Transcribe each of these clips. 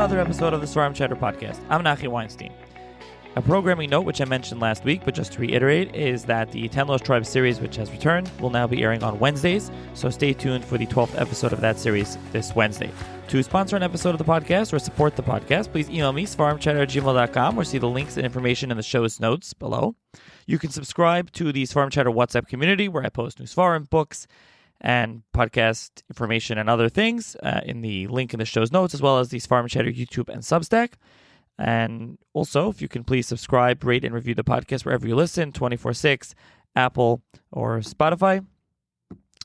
another episode of the Svarim Chatter podcast. I'm Nachi Weinstein. A programming note, which I mentioned last week, but just to reiterate, is that the Ten Lost Tribes series, which has returned, will now be airing on Wednesdays, so stay tuned for the 12th episode of that series this Wednesday. To sponsor an episode of the podcast or support the podcast, please email me, svarimchatter@gmail.com, or see the links and information in the show's notes below. You can subscribe to the Svarim Chatter WhatsApp community, where I post new Svarim books and podcast information and other things in the link in the show's notes, as well as the Svarim Chatter YouTube and Substack. And also, if you can please subscribe, rate, and review the podcast wherever you listen, 24/6, Apple or Spotify.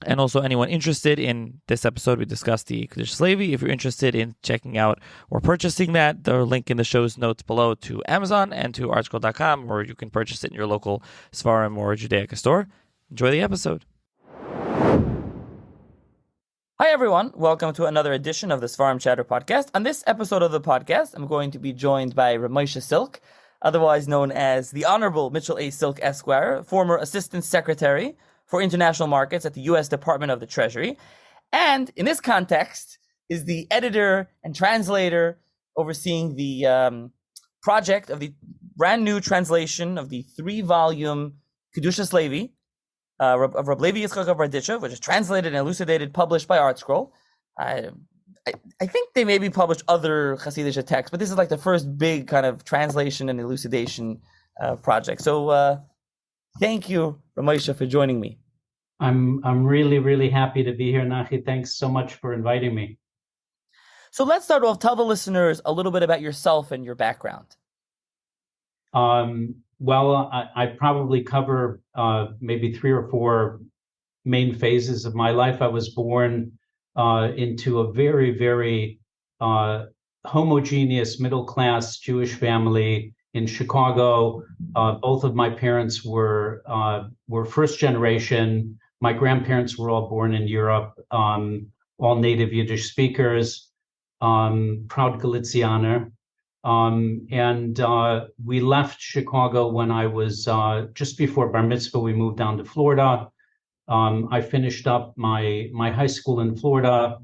And also, anyone interested in this episode, we discussed the Kedushas Levi. If you're interested in checking out or purchasing that, the link in the show's notes below to Amazon and to artscroll.com, or you can purchase it in your local Svarim or Judaica store. Enjoy the episode. Hi everyone, welcome to another edition of the Svarim Chatter podcast. On this episode of the podcast, I'm going to be joined by R Moyshe Silk, otherwise known as the Honorable Mitchell A. Silk Esquire, former Assistant Secretary for International Markets at the U.S. Department of the Treasury, and in this context is the editor and translator overseeing the project of the brand new translation of the 3-volume Kedushas Levi, of Rab Levi Yitzchok of Berditchev, which is translated and elucidated, published by ArtScroll. I think they maybe published other chasidic texts, but this is like the first big kind of translation and elucidation project. So thank you, Rab Moyshe, for joining me. I'm really happy to be here, Nachi. Thanks so much for inviting me. So let's start off. Tell the listeners a little bit about yourself and your background. Well, I probably cover maybe 3 or 4 main phases of my life. I was born into a very homogeneous middle-class Jewish family in Chicago. Both of my parents were first generation. My grandparents were all born in Europe, all native Yiddish speakers, proud Galicianer. And we left Chicago when I was just before Bar Mitzvah. We moved down to Florida. I finished up my high school in Florida,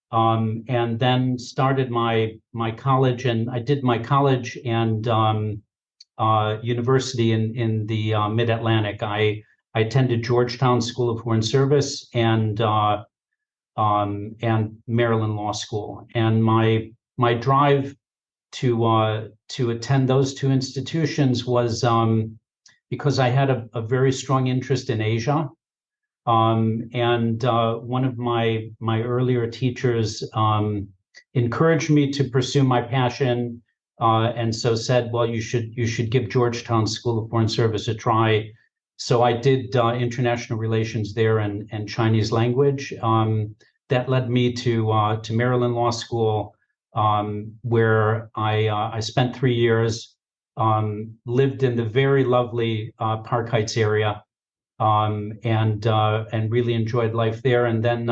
and then started my college. And I did my college and university in the Mid-Atlantic. I attended Georgetown School of Foreign Service and Maryland Law School. And my drive to attend those 2 institutions was because I had a very strong interest in Asia, and one of my earlier teachers encouraged me to pursue my passion, and so said, "Well, you should give Georgetown School of Foreign Service a try." So I did international relations there and Chinese language. That led me to Maryland Law School, where I spent 3 years, lived in the very lovely Park Heights area, and really enjoyed life there. And then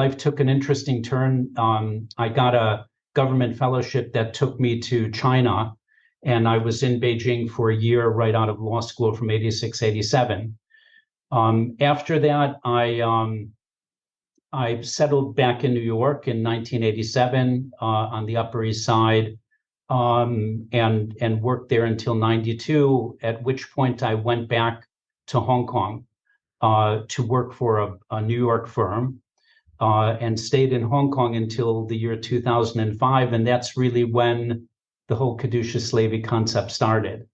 life took an interesting turn. I got a government fellowship that took me to China, and I was in Beijing for a year right out of law school from 86, 87. After that, I settled back in New York in 1987 on the Upper East Side, and worked there until 92, at which point I went back to Hong Kong to work for a New York firm, and stayed in Hong Kong until the year 2005. And that's really when the whole Kedushas Levi concept started.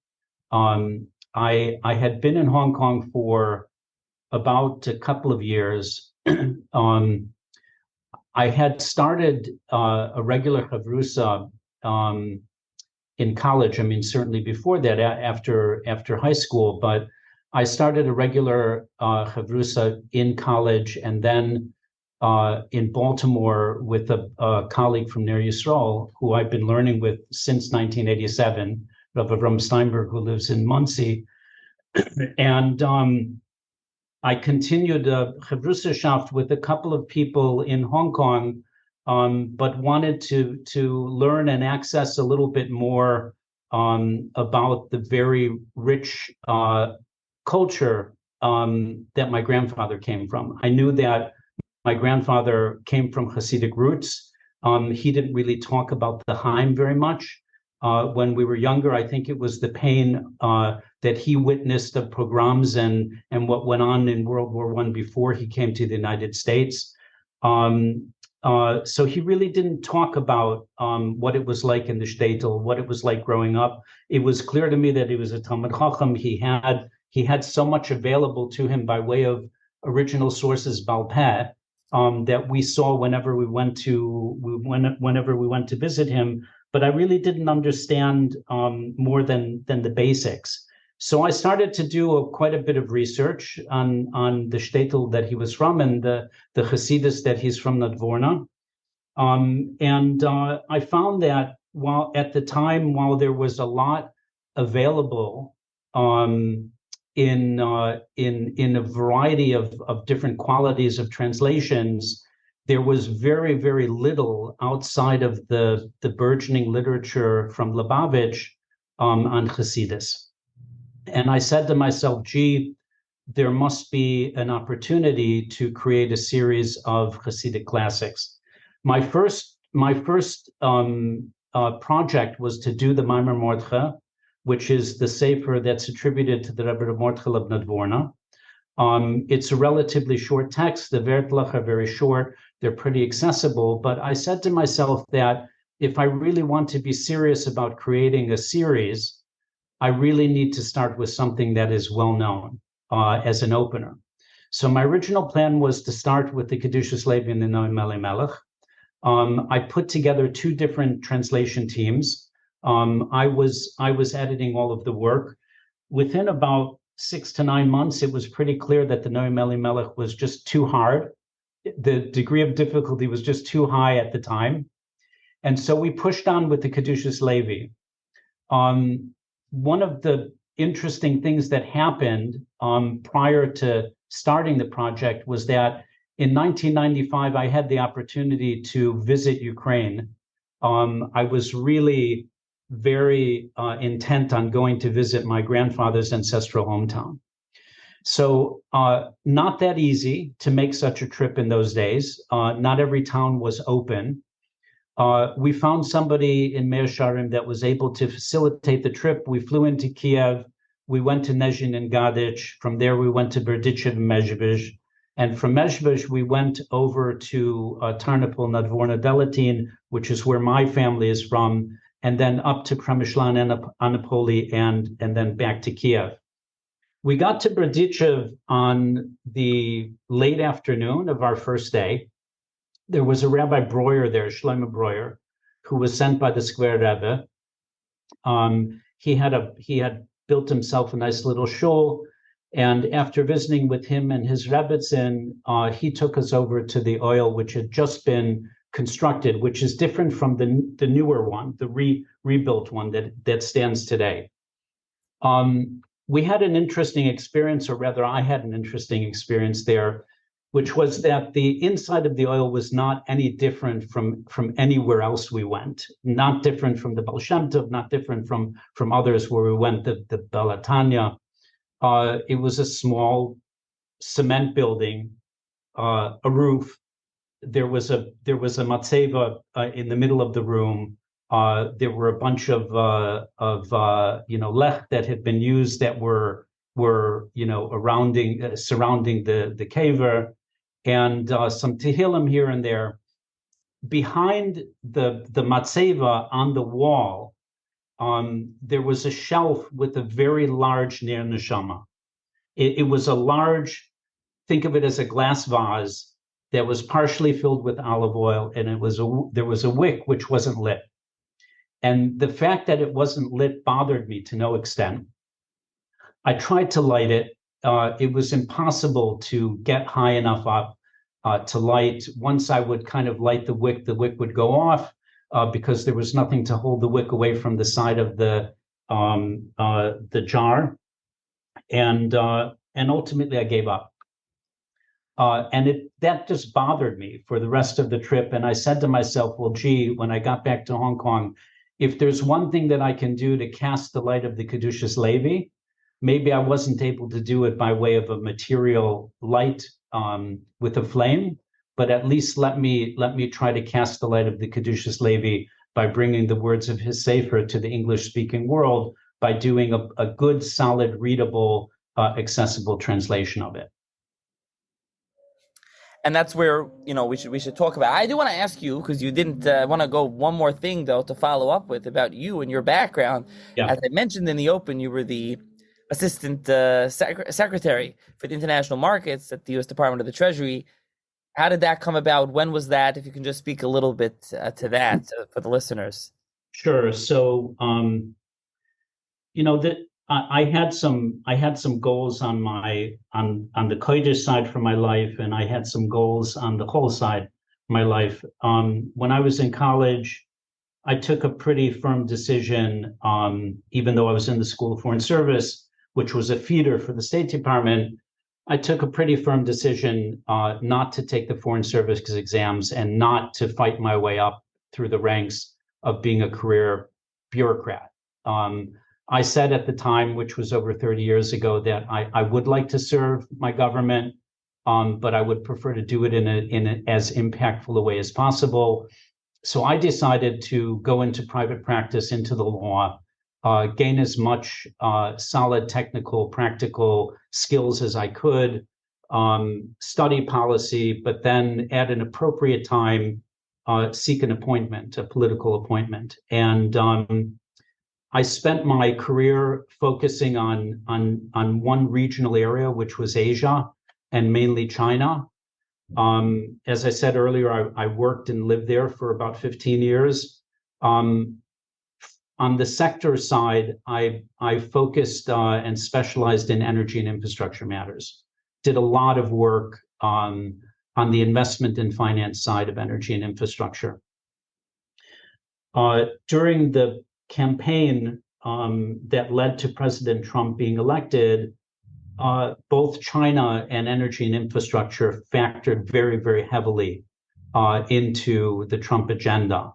I had been in Hong Kong for about a couple of years. I had started a regular chavrusa in college. I mean, certainly before that, after high school, but I started a regular chavrusa in college, and then in Baltimore with a colleague from Ner Yisrael, who I've been learning with since 1987, Rav Avram Steinberg, who lives in Muncie. And I continued a Chavrusaschaft with a couple of people in Hong Kong, but wanted to learn and access a little bit more about the very rich culture that my grandfather came from. I knew that my grandfather came from Hasidic roots. He didn't really talk about the Haim very much. When we were younger, I think it was the pain that he witnessed of pogroms and what went on in World War I before he came to the United States. So he really didn't talk about what it was like in the shtetl, what it was like growing up. It was clear to me that he was a Talmid Chacham. He had so much available to him by way of original sources, Baal Peh, that we saw whenever we went to visit him. But I really didn't understand more than the basics. So I started to do quite a bit of research on the shtetl that he was from and the Hasidus that he's from, Nadvorna. I found that while at the time, while there was a lot available in a variety of different qualities of translations, there was very, very little outside of the burgeoning literature from Lubavitch on Hasidus. And I said to myself, gee, there must be an opportunity to create a series of Hasidic classics. My first project was to do the Maimer Mordcha, which is the sefer that's attributed to the Rebbe Mordcha of Nadvorna. It's a relatively short text. The Vertlach are very short. They're pretty accessible. But I said to myself that if I really want to be serious about creating a series, I really need to start with something that is well known as an opener. So my original plan was to start with the Kedushas Levi and the Noam Elimelech. I put together two different translation teams. I was editing all of the work. Within about 6 to 9 months, it was pretty clear that the Noam Elimelech was just too hard. The degree of difficulty was just too high at the time. And so we pushed on with the Kedushas Levi. One of the interesting things that happened prior to starting the project was that in 1995, I had the opportunity to visit Ukraine. I was really very intent on going to visit my grandfather's ancestral hometown. So not that easy to make such a trip in those days. Not every town was open. We found somebody in Meir Sharim that was able to facilitate the trip. We flew into Kiev. We went to Nezhin and Gadich. From there, we went to Berditchev and Mezhebizh. And from Mezhebizh, we went over to Tarnopol, Nadvorna, Delatin, which is where my family is from, and then up to Premishlan and Anapoli, and then back to Kiev. We got to Berditchev on the late afternoon of our first day. There was a Rabbi Breuer there, Shlomo Breuer, who was sent by the Square Rebbe. He had built himself a nice little shul, and after visiting with him and his Rebbetzin, he took us over to the oil which had just been constructed, which is different from the newer one, the rebuilt one that stands today. We had an interesting experience, or rather, I had an interesting experience there, which was that the inside of the oil was not any different from anywhere else we went, not different from the Baal Shem Tov, not different from others where we went, the Balatanya. It was a small cement building, a roof. There was a matzeva in the middle of the room. There were a bunch of lech that had been used that were surrounding the caver, and some tehillim here and there. Behind the matzeva on the wall, there was a shelf with a very large ner neshama. It was a large, think of it as a glass vase that was partially filled with olive oil, and there was a wick which wasn't lit. And the fact that it wasn't lit bothered me to no extent. I tried to light it. It was impossible to get high enough up to light. Once I would kind of light the wick would go off because there was nothing to hold the wick away from the side of the jar. And ultimately I gave up. That just bothered me for the rest of the trip. And I said to myself, well, gee, when I got back to Hong Kong, if there's one thing that I can do to cast the light of the Kedushas Levi, maybe I wasn't able to do it by way of a material light with a flame, but at least let me try to cast the light of the Kedushas Levi by bringing the words of his sefer to the English-speaking world by doing a good, solid, readable, accessible translation of it. And that's where we should talk about. I do want to ask you, because you didn't want to go, one more thing though to follow up with about you and your background. Yeah. As I mentioned in the open, you were the assistant secretary for the international markets at the U.S. Department of the Treasury. How did that come about? When was that? If you can just speak a little bit to that for the listeners. Sure. So, I had some goals on the Kodesh side for my life, and I had some goals on the whole side of my life. When I was in college, I took a pretty firm decision, even though I was in the School of Foreign Service, which was a feeder for the State Department. I took a pretty firm decision not to take the Foreign Service exams and not to fight my way up through the ranks of being a career bureaucrat. I said at the time, which was over 30 years ago, that I would like to serve my government, but I would prefer to do it in as impactful a way as possible. So I decided to go into private practice, into the law, gain as much solid technical, practical skills as I could, study policy, but then at an appropriate time, seek an appointment, a political appointment. And I spent my career focusing on one regional area, which was Asia and mainly China. As I said earlier, I worked and lived there for about 15 years. On the sector side, I focused and specialized in energy and infrastructure matters. Did a lot of work on the investment and finance side of energy and infrastructure. During the campaign that led to President Trump being elected, both China and energy and infrastructure factored very, very heavily into the Trump agenda.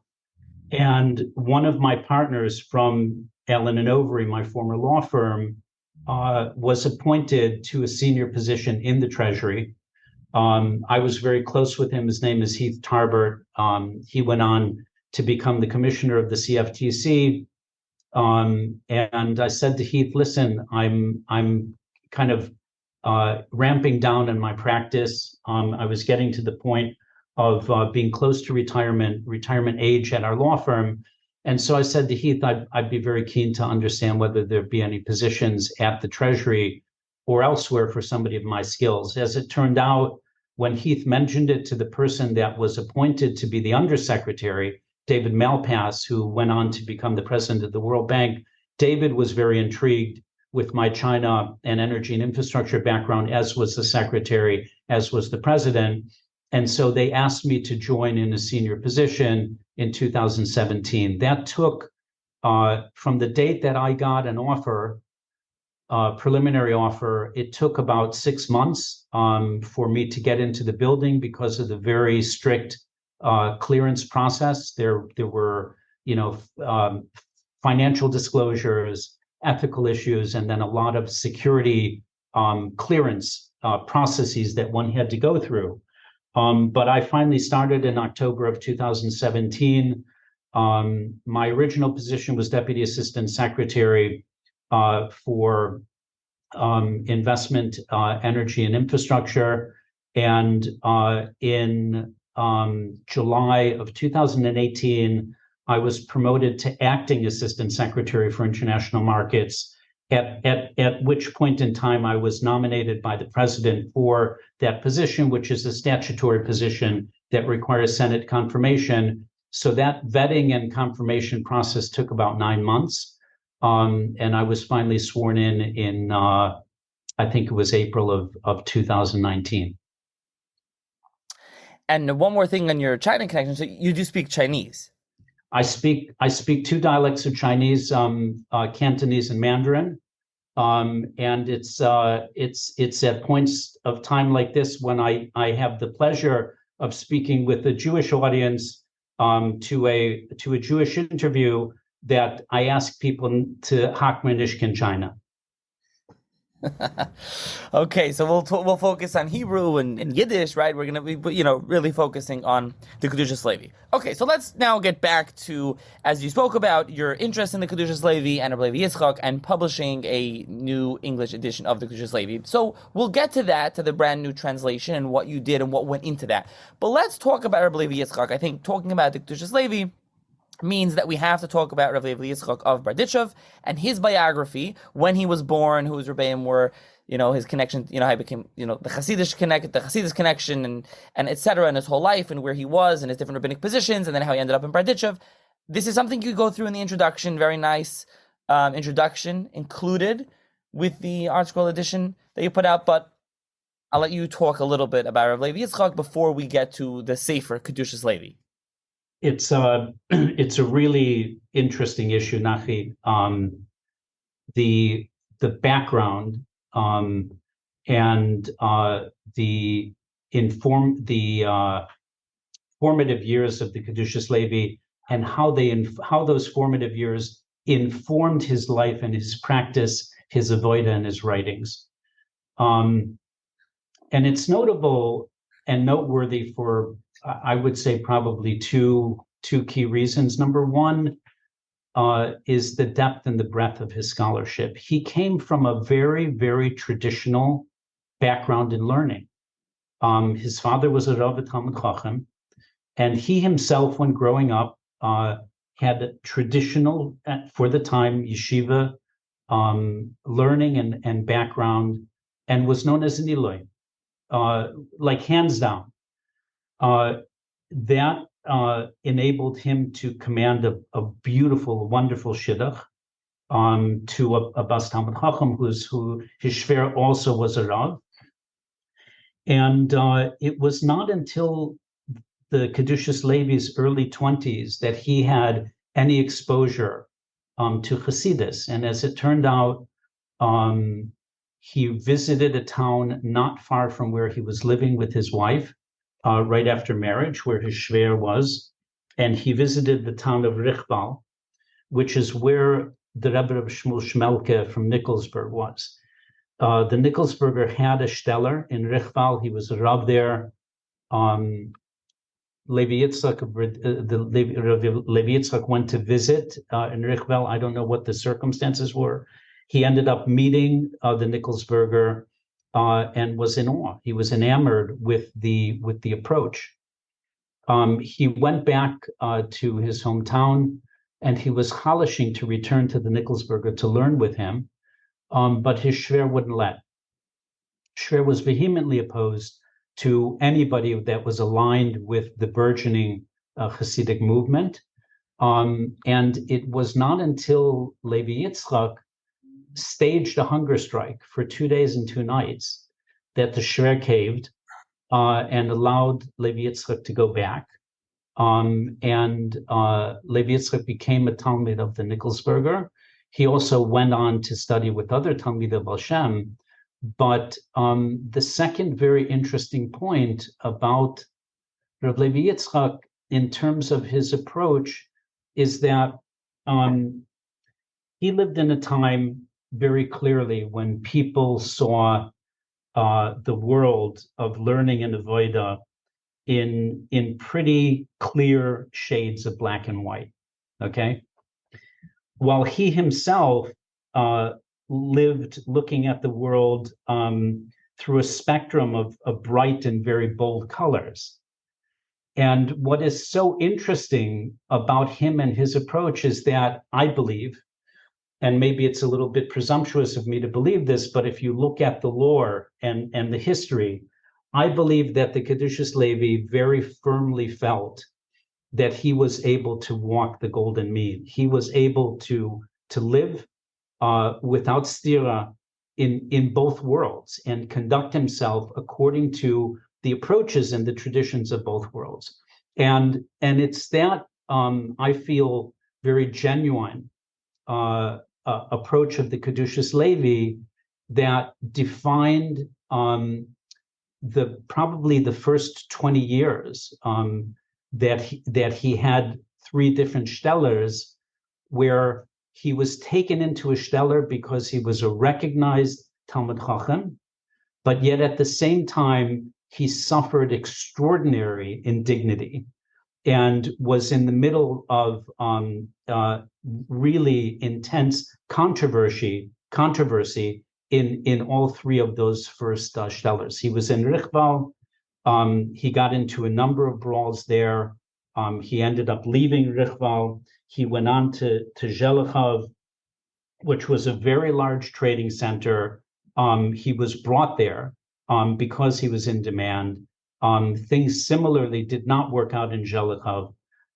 And one of my partners from Allen & Overy, my former law firm, was appointed to a senior position in the Treasury. I was very close with him. His name is Heath Tarbert. He went on to become the commissioner of the CFTC. And I said to Heath, listen, I'm kind of ramping down in my practice. I was getting to the point of being close to retirement age at our law firm. And so I said to Heath, I'd be very keen to understand whether there'd be any positions at the Treasury or elsewhere for somebody of my skills. As it turned out, when Heath mentioned it to the person that was appointed to be the undersecretary, David Malpass, who went on to become the president of the World Bank, David was very intrigued with my China and energy and infrastructure background, as was the secretary, as was the president. And so they asked me to join in a senior position in 2017. That took, from the date that I got an offer, preliminary offer, it took about 6 months for me to get into the building because of the very strict clearance process. There were, financial disclosures, ethical issues, and then a lot of security clearance processes that one had to go through. But I finally started in October of 2017. My original position was Deputy Assistant Secretary for Investment, Energy, and Infrastructure. And in July of 2018, I was promoted to Acting Assistant Secretary for International Markets, at which point in time I was nominated by the president for that position, which is a statutory position that requires Senate confirmation. So that vetting and confirmation process took about 9 months. And I was finally sworn in I think it was April of 2019. And one more thing on your China connection. So you do speak Chinese. I speak 2 dialects of Chinese, Cantonese and Mandarin. And it's at points of time like this when I have the pleasure of speaking with a Jewish audience to a Jewish interview that I ask people to Hakman Ishkin China. Okay, so we'll focus on Hebrew and Yiddish, right? We're going to be, really focusing on the Kedushas Levi. Okay, so let's now get back to, as you spoke about, your interest in the Kedushas Levi and Rabbi Levi Yitzchok and publishing a new English edition of the Kedushas Levi. So we'll get to that, to the brand new translation and what you did and what went into that. But let's talk about Rabbi Levi Yitzchok. I think talking about the Kedushas Levi means that we have to talk about Rav Levi Yitzchok of Berditchev and his biography, when he was born, who his rebbeim were, his connection, how he became, the Hasidus connection, and etc., and his whole life, and where he was, and his different rabbinic positions, and then how he ended up in Berditchev. This is something you go through in the introduction, very nice introduction included with the ArtScroll edition that you put out, but I'll let you talk a little bit about Rav Levi Yitzchok before we get to the sefer, Kedushas Levi. It's a really interesting issue, Nachi. The background and the formative years of the Kedushas Levi, and how those formative years informed his life and his practice, his avodah and his writings. And it's notable and noteworthy for, I would say, probably two key reasons. Number one is the depth and the breadth of his scholarship. He came from a very, very traditional background in learning. His father was a Rav Talmid Chacham, and he himself, when growing up, had a traditional, for the time, yeshiva learning and background, and was known as an Iloi, like hands down. That enabled him to command a beautiful, wonderful shidduch to a Bas Talmid Chacham, who his shver also was a Rav. And it was not until the Kedushas Levi's early 20s that he had any exposure to Hasidus. And as it turned out, he visited a town not far from where he was living with his wife, right after marriage, where his shver was. And he visited the town of Richbal, which is where the Rebbe of Shmuel Shmelke from Nikolsburg was. The Nikolsburger had a stellar in Richbal. He was a Rav there. Levi Yitzchok went to visit in Richbal. I don't know what the circumstances were. He ended up meeting the Nikolsburger and was in awe. He was enamored with the approach. He went back to his hometown, and he was chalishing to return to the Nikolsburger to learn with him, but his shver wouldn't let. Shver was vehemently opposed to anybody that was aligned with the burgeoning Hasidic movement. And it was not until Levi Yitzchok staged a hunger strike for 2 days and 2 nights that the shver caved and allowed Levi Yitzchok to go back. And Levi Yitzchok became a Talmid of the Nikolsburger. He also went on to study with other Talmid of Baal Shem. But the second very interesting point about Rav Levi Yitzchok in terms of his approach is that he lived in a time very clearly when people saw the world of learning and avodah in pretty clear shades of black and white, okay? While he himself lived looking at the world through a spectrum of bright and very bold colors. And what is so interesting about him and his approach is that I believe, and maybe it's a little bit presumptuous of me to believe this, but if you look at the lore and the history, I believe that the Kedushas Levi very firmly felt that he was able to walk the golden mean. He was able to live without stira in both worlds and conduct himself according to the approaches and the traditions of both worlds. And it's that I feel very genuine approach of the Kedushas Levi that defined probably the first 20 years that he had 3 different stellars, where he was taken into a stellar because he was a recognized Talmud Chacham, but yet at the same time, he suffered extraordinary indignity and was in the middle of really intense controversy in all three of those first shtetls. He was in Richval. He got into a number of brawls there. He ended up leaving Richval. He went on to Zhelechav, which was a very large trading center. He was brought there because he was in demand. Things similarly did not work out in Zhelechav.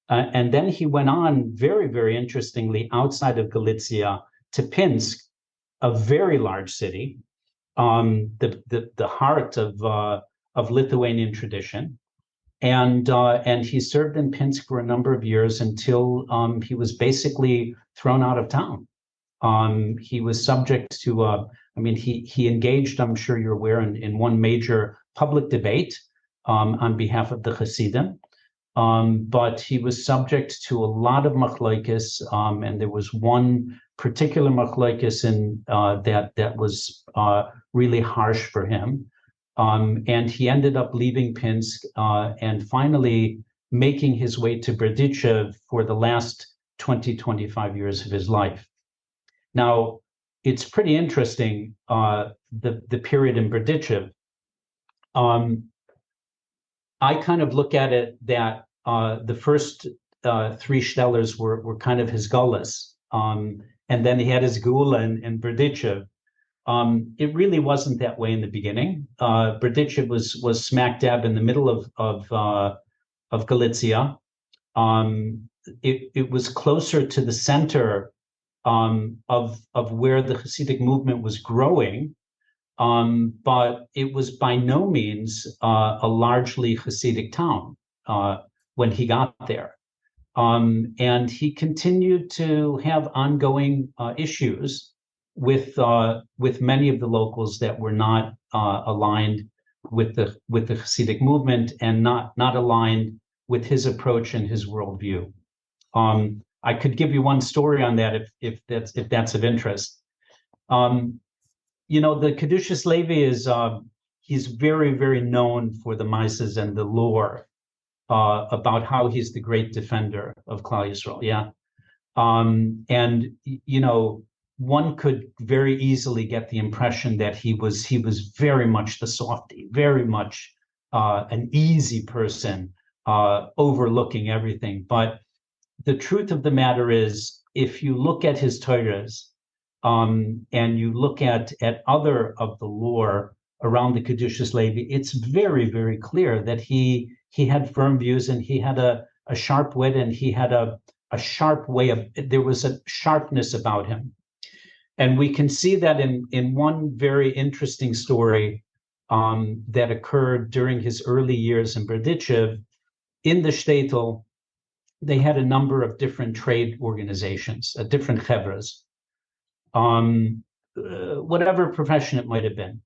And then he went on, very, very interestingly, outside of Galicia to Pinsk, a very large city, the heart of Lithuanian tradition. And he served in Pinsk for a number of years until he was basically thrown out of town. He was subject to, he engaged, I'm sure you're aware, in one major public debate on behalf of the Hasidim. But he was subject to a lot of machlokes, and there was one particular machlokes that was really harsh for him. And he ended up leaving Pinsk and finally making his way to Berditchev for the last 25 years of his life. Now, it's pretty interesting, the period in Berditchev. I kind of look at it that the first three shtelers were kind of his gullus, and then he had his geula in Berditchev. It really wasn't that way in the beginning. Berditchev was smack dab in the middle of Galicia. It was closer to the center of where the Hasidic movement was growing. But it was by no means a largely Hasidic town when he got there. And he continued to have ongoing issues with many of the locals that were not aligned with the Hasidic movement and not aligned with his approach and his worldview. I could give you one story on that if that's of interest. The Kedushas Levi he's very, very known for the mises and the lore about how he's the great defender of Klal Yisrael. Yeah. And one could very easily get the impression that he was very much the softy, very much an easy person, overlooking everything. But the truth of the matter is, if you look at his Torahs, and you look at other of the lore around the Kedushas Levi, it's very, very clear that he had firm views and he had a sharp wit and he had a sharp way there was a sharpness about him. And we can see that in one very interesting story that occurred during his early years in Berditchev. In the shtetl, they had a number of different trade organizations, different chevras, whatever profession it might have been.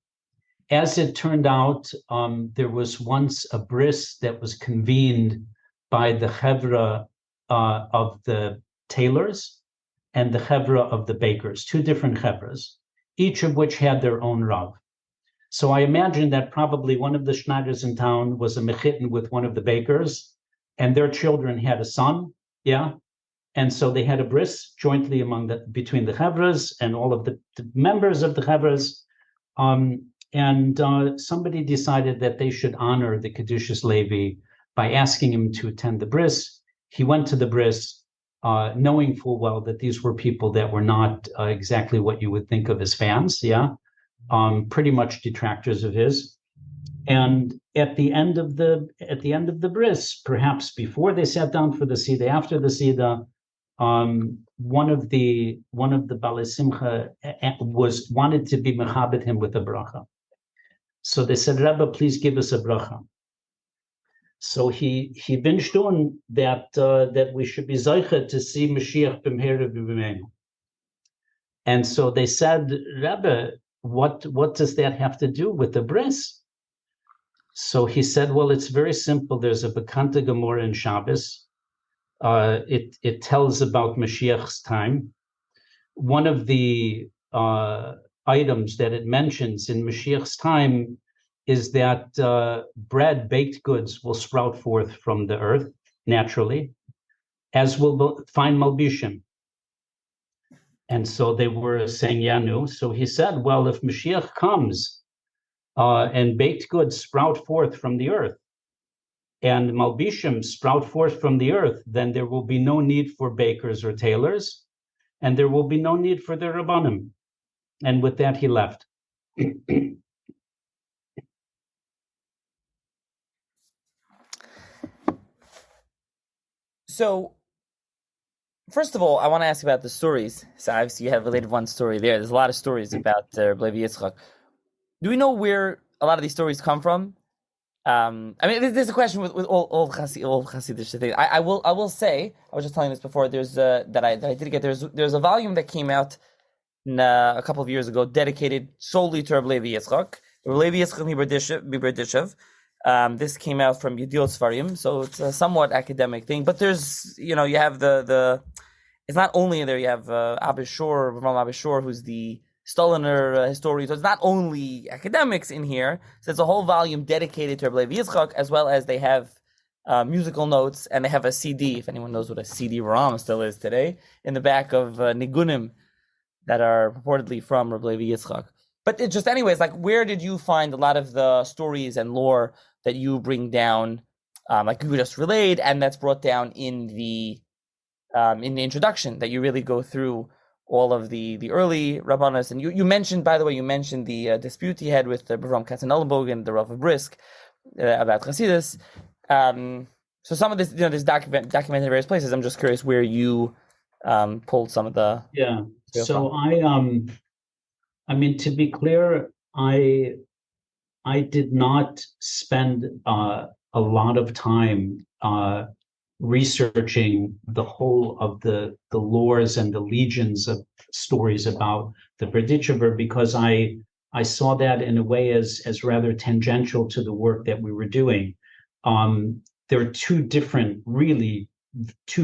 As it turned out, there was once a bris that was convened by the chevra of the tailors and the chevra of the bakers, two different chevras, each of which had their own rav. So I imagine that probably one of the Schneiders in town was a mechitin with one of the bakers, and their children had a son, yeah? And so they had a bris jointly between the chevras and all of the members of the chevras. And somebody decided that they should honor the Kedushas Levi by asking him to attend the bris. He went to the bris, knowing full well that these were people that were not exactly what you would think of as fans, yeah, pretty much detractors of his. And at the end of the bris, perhaps before they sat down for the Sida, after the Sida, one of the Balei Simcha wanted to be mechabed him with a bracha. So they said, Rebbe, please give us a bracha. So he binged on that we should be zeicha to see Mashiach b'mheira b'meinu. And so they said, Rebbe, what does that have to do with the bris? So he said, well, it's very simple. There's a Bekanta Gemara in Shabbos. It tells about Mashiach's time. One of the items that it mentions in Mashiach's time is that bread, baked goods, will sprout forth from the earth naturally, as will fine malbishim. And so they were saying, Yanu. So he said, well, if Mashiach comes and baked goods sprout forth from the earth, and malbishim sprout forth from the earth, then there will be no need for bakers or tailors, and there will be no need for the rabbanim. And with that, he left. So, first of all, I want to ask about the stories. So obviously you have related one story there. There's a lot of stories about Levi Yitzchok. Do we know where a lot of these stories come from? I mean, there's a question with all Hasidic things. I will say, I was just telling this before. There's that I did get. There's a volume that came out a couple of years ago dedicated solely to Levi Yitzchok. Levi Yitzchok Berditchev. This came out from Yediot Svarim, so it's a somewhat academic thing. But there's, you have the it's not only there. You have Abishur, Ram Abishur, who's the Stoliner historian. So it's not only academics in here. So it's a whole volume dedicated to Levi Yitzchok, as well as they have musical notes, and they have a CD, if anyone knows what a CD-ROM still is today, in the back of Nigunim that are purportedly from Rabbi Levi Yitzchok. But it just, anyways, like, where did you find a lot of the stories and lore that you bring down, like you just relayed, and that's brought down in the introduction, that you really go through all of the early Rabbanos? And you mentioned, by the way, the dispute he had with Bavram Katzenellenbogen and the Rav of Brisk about Chasidus. So some of this, this documented in various places. I'm just curious where you pulled some of the... Yeah. So I mean, to be clear, I did not spend a lot of time researching the whole of the lores and the legions of stories about the Berditchever, because I saw that in a way as rather tangential to the work that we were doing. There are two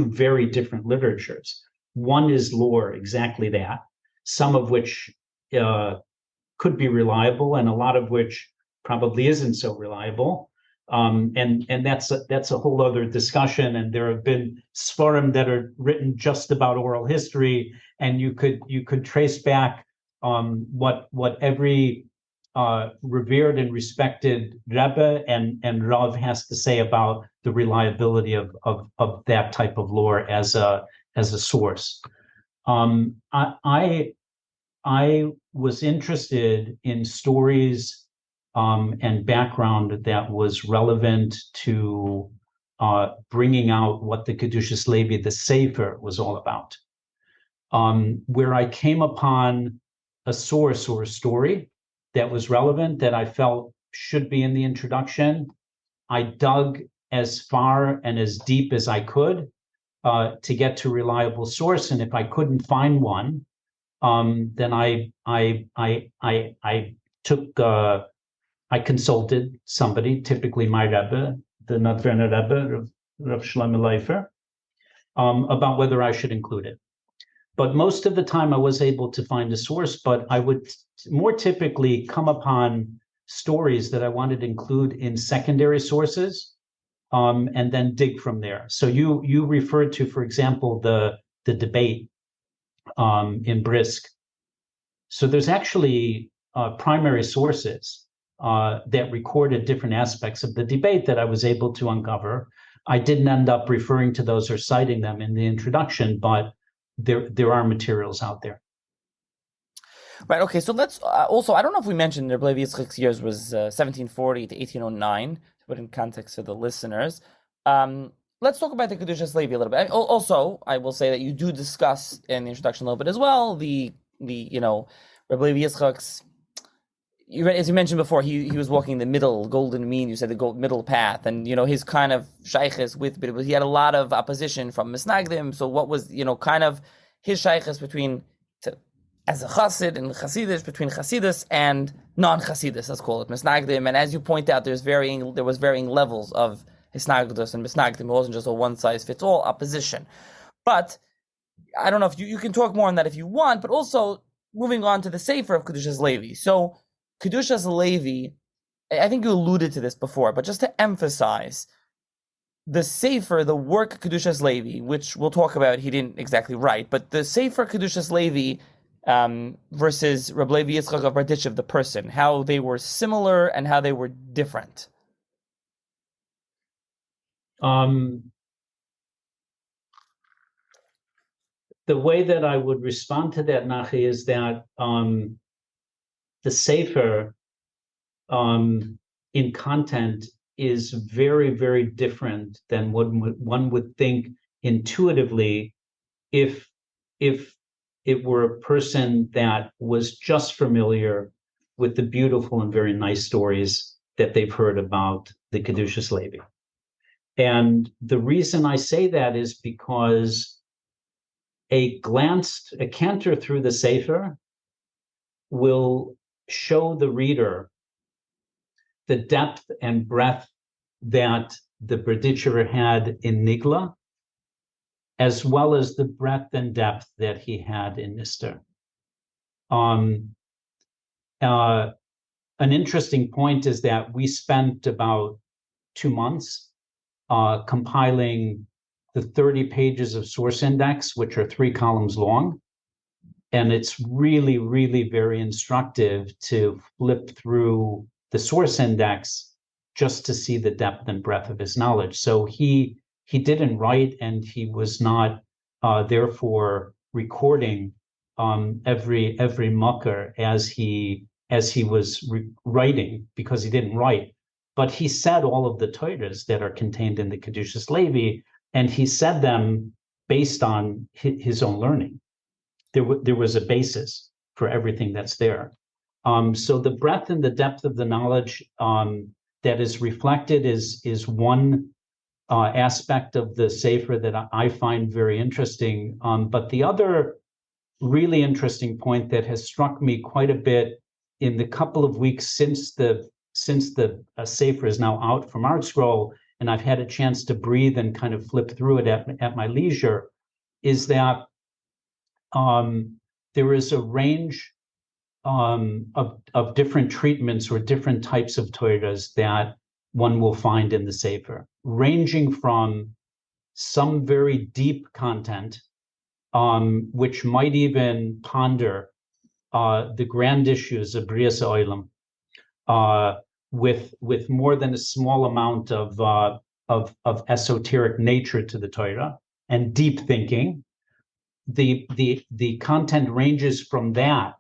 very different literatures. One is lore, exactly that, some of which could be reliable, and a lot of which probably isn't so reliable. And that's a whole other discussion. And there have been seforim that are written just about oral history, and you could trace back what every revered and respected Rebbe and Rav has to say about the reliability of that type of lore as a source. I was interested in stories and background that was relevant to bringing out what the Kedushas Levi, the sefer, was all about. Where I came upon a source or a story that was relevant, that I felt should be in the introduction, I dug as far and as deep as I could to get to a reliable source. And if I couldn't find one, then I consulted somebody, typically my Rebbe, the Nadverner Rebbe, Rav Shlomo Leifer, about whether I should include it. But most of the time I was able to find a source, but I would more typically come upon stories that I wanted to include in secondary sources, and then dig from there. So you referred to, for example, the debate in Brisk. So there's actually primary sources that recorded different aspects of the debate that I was able to uncover. I didn't end up referring to those or citing them in the introduction, but there are materials out there. Right. Okay. So let's also, I don't know if we mentioned Rabbi Levi Yitzchok's years was 1740 to 1809, to put in context for the listeners. Let's talk about the Kedushas Levi a little bit. Also, I will say that you do discuss in the introduction a little bit as well the Rabbi Levi Yitzchok's, as you mentioned before, he was walking the middle golden mean. You said the middle path, and his kind of shaykhis with, but he had a lot of opposition from Misnagdim. So what was kind of his shaykhis between, as a chassid and chasidus, between chasidus and non-chasidus, let's call it Misnagdim. And as you point out, there was varying levels of Hisnagdus and Misnagdim. It wasn't just a one-size-fits-all opposition. But I don't know if you can talk more on that if you want, but also moving on to the sefer of Kedushas Levi. So Kedushas Levi, I think you alluded to this before, but just to emphasize, the sefer, the work Kedushas Levi, which we'll talk about, he didn't exactly write, but the sefer Kedushas Levi versus Reb Levi Yitzchok of Berditchev, the person, how they were similar and how they were different. The way that I would respond to that, Nachi, is that the sefer in content is very, very different than what one would think intuitively if it were a person that was just familiar with the beautiful and very nice stories that they've heard about the Kedushas Levi. And the reason I say that is because a canter through the sefer will show the reader the depth and breadth that the Berditchev had in Nigla, as well as the breadth and depth that he had in Nister. An interesting point is that we spent about 2 months compiling the 30 pages of source index, which are 3 columns long. And it's really, really very instructive to flip through the source index just to see the depth and breadth of his knowledge. So he didn't write, and he was not therefore recording every mucker as he was writing, because he didn't write. But he said all of the Torahs that are contained in the Kedushas Levi, and he said them based on his own learning. There was a basis for everything that's there. So the breadth and the depth of the knowledge that is reflected is one aspect of the sefer that I find very interesting. But the other really interesting point that has struck me quite a bit in the couple of weeks since the sefer is now out from Art Scroll, and I've had a chance to breathe and kind of flip through it at my leisure, is that there is a range of different treatments or different types of Torahs that one will find in the sefer, ranging from some very deep content, which might even ponder the grand issues of Brias Olam, with more than a small amount of esoteric nature to the Torah and deep thinking. The content ranges from that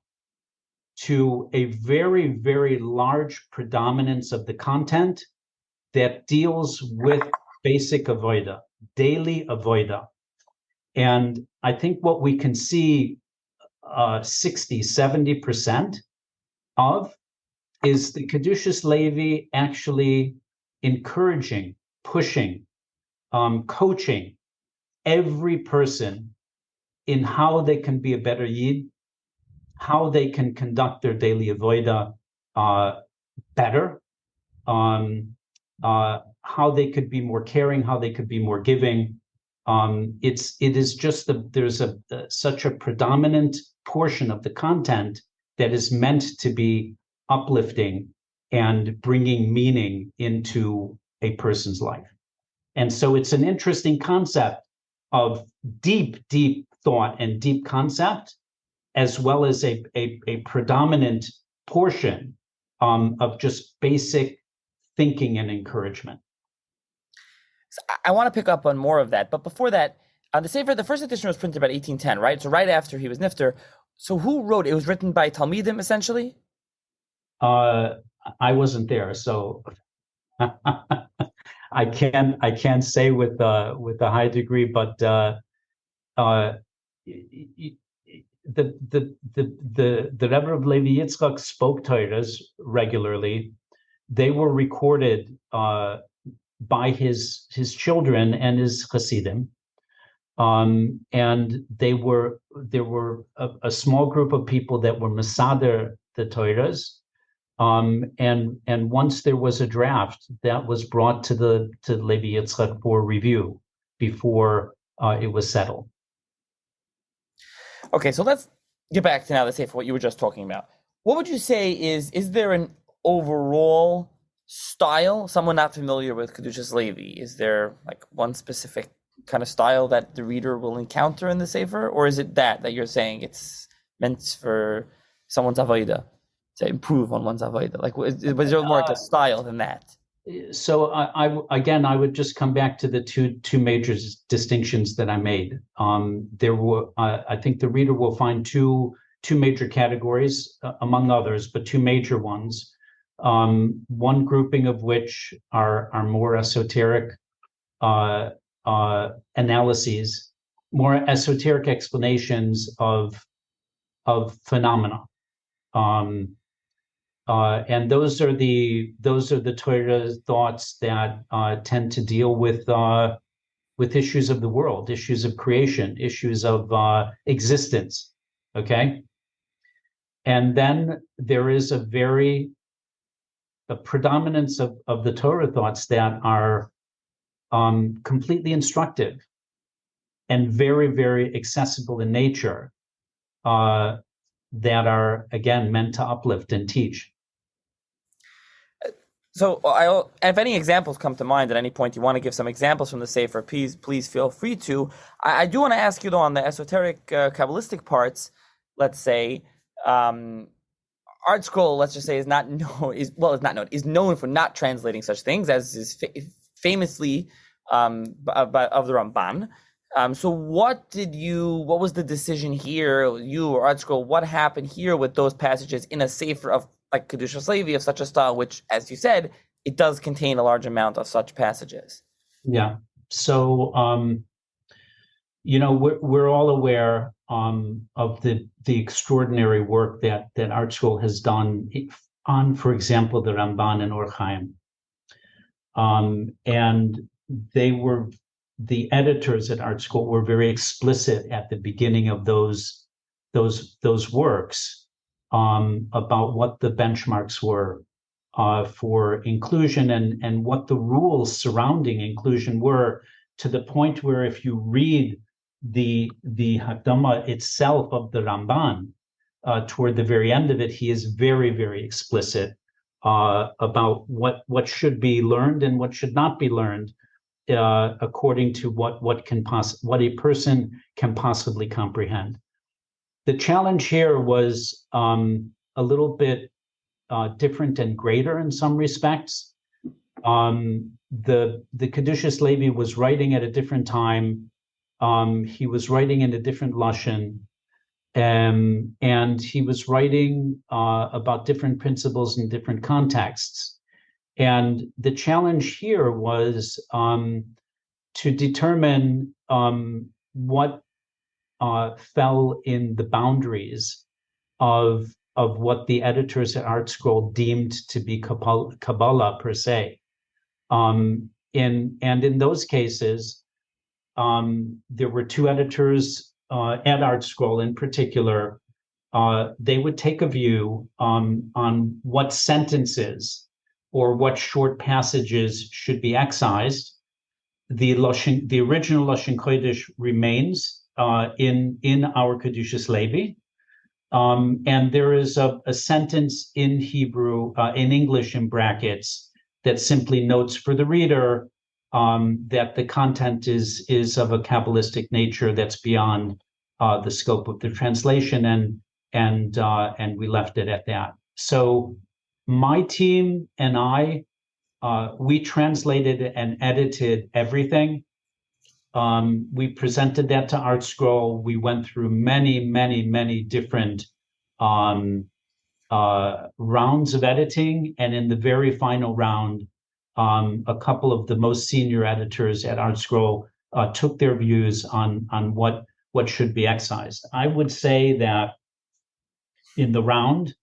to a very, very large predominance of the content that deals with basic avoda, daily avoda. And I think what we can see 60-70% of is the Kedushas Levi actually encouraging, pushing, coaching every person in how they can be a better Yid, how they can conduct their daily avoda better, how they could be more caring, how they could be more giving. It is just there's such a predominant portion of the content that is meant to be uplifting and bringing meaning into a person's life. And so it's an interesting concept of deep, deep thought and deep concept, as well as a predominant portion of just basic thinking and encouragement. So I want to pick up on more of that, but before that, the sefer, the first edition was printed about 1810, right? So right after he was nifter. So who wrote it? It was written by Talmidim, essentially? I wasn't there, so I can't say with a high degree, but the Rebbe of Levi Yitzchok spoke Torahs regularly. They were recorded by his children and his chasidim, and there were a small group of people that were masader the Torahs. And once there was a draft that was brought to Levi Yitzchak for review before it was settled. Okay, so let's get back to now the sefer, what you were just talking about. What would you say is there an overall style? Someone not familiar with Kedushas Levi, is there like one specific kind of style that the reader will encounter in the sefer, or is it that you're saying it's meant for someone's avodah to improve on one's avodah? Like, was there more like a style than that? So I would just come back to the two major distinctions that I made. There were, I think the reader will find two major categories, among others, but two major ones. One grouping of which are more esoteric analyses, more esoteric explanations of phenomena. And those are the Torah thoughts that tend to deal with issues of the world, issues of creation, issues of existence. Okay, and then there is a predominance of the Torah thoughts that are completely instructive and very, very accessible in nature, that are again meant to uplift and teach. So, if any examples come to mind at any point, you want to give some examples from the sefer, please feel free to. I do want to ask you though, on the esoteric Kabbalistic parts, let's say, Art Scroll, let's just say, is known for not translating such things, as is famously of the Ramban. So what was the decision here, you or Art Scroll, what happened here with those passages in a sefer of like Kedushas Levi of such a style, which, as you said, it does contain a large amount of such passages? Yeah. So, we're all aware of the extraordinary work that Art Scroll has done on, for example, the Ramban and Or Chaim. And the editors at Art Scroll were very explicit at the beginning of those works about what the benchmarks were for inclusion and what the rules surrounding inclusion were, to the point where if you read the Hakdama itself of the Ramban, toward the very end of it, he is very, very explicit about what should be learned and what should not be learned, according to what a person can possibly comprehend. The challenge here was a little bit different and greater in some respects. The Kedushas Levi was writing at a different time. He was writing in a different lashon, and he was writing about different principles in different contexts. And the challenge here was to determine what fell in the boundaries of what the editors at Art Scroll deemed to be Kabbalah per se. And in those cases, there were two editors at Art Scroll in particular. They would take a view on what sentences or what short passages should be excised. The original Lashon Kodesh remains in our Kedushas Levi. And there is a sentence in Hebrew, in English in brackets, that simply notes for the reader that the content is of a Kabbalistic nature that's beyond the scope of the translation, and we left it at that. So my team and I, we translated and edited everything. We presented that to Art Scroll. We went through many different rounds of editing, and in the very final round, a couple of the most senior editors at Art Scroll took their views on what should be excised. I would say that in the round,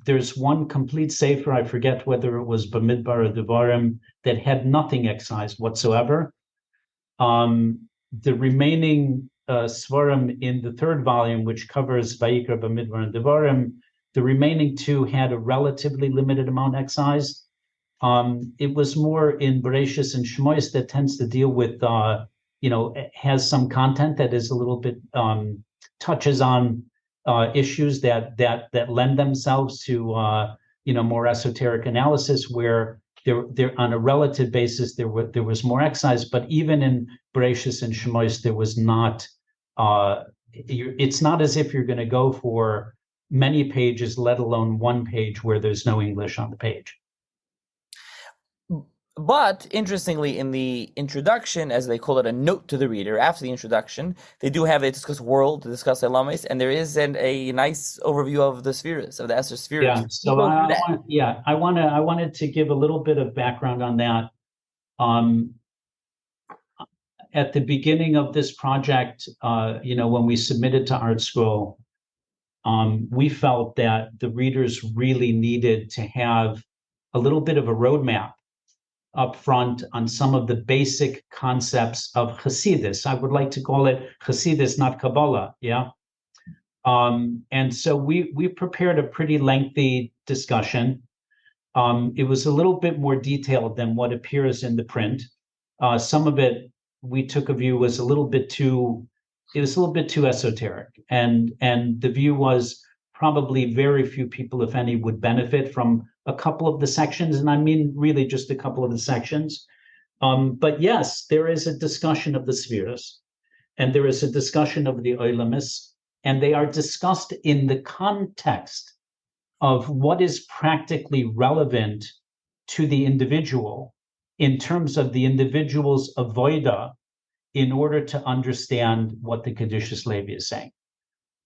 there's one complete sefer, I forget whether it was Bamidbar or Devarim, that had nothing excised whatsoever. The remaining svarim in the third volume, which covers Vayikra, Bamidbar, and Devarim, the remaining two had a relatively limited amount excised. It was more in Bereshis and Shmois that tends to deal with, has some content that is a little bit, touches on issues that lend themselves to more esoteric analysis, where there on a relative basis there was more excise, but even in Bereshis and Shemos there was not. It's not as if you're going to go for many pages, let alone one page where there's no English on the page. But interestingly, in the introduction, as they call it, a note to the reader, after the introduction, they discuss world, they discuss Elamis, and there is a nice overview of the spheres, of the Esther spheres. Yeah, so I wanted to give a little bit of background on that. At the beginning of this project, when we submitted to Art School, we felt that the readers really needed to have a little bit of a roadmap up front on some of the basic concepts of Hasidus. I would like to call it Hasidus, not Kabbalah. Yeah. And so we prepared a pretty lengthy discussion. It was a little bit more detailed than what appears in the print. Some of it we took a view was a little bit too esoteric, and the view was probably very few people, if any, would benefit from a couple of the sections, and I mean really just a couple of the sections. But yes, there is a discussion of the spheres, and there is a discussion of the Oilamis, and they are discussed in the context of what is practically relevant to the individual in terms of the individual's avoida in order to understand what the Kedushas Levi is saying.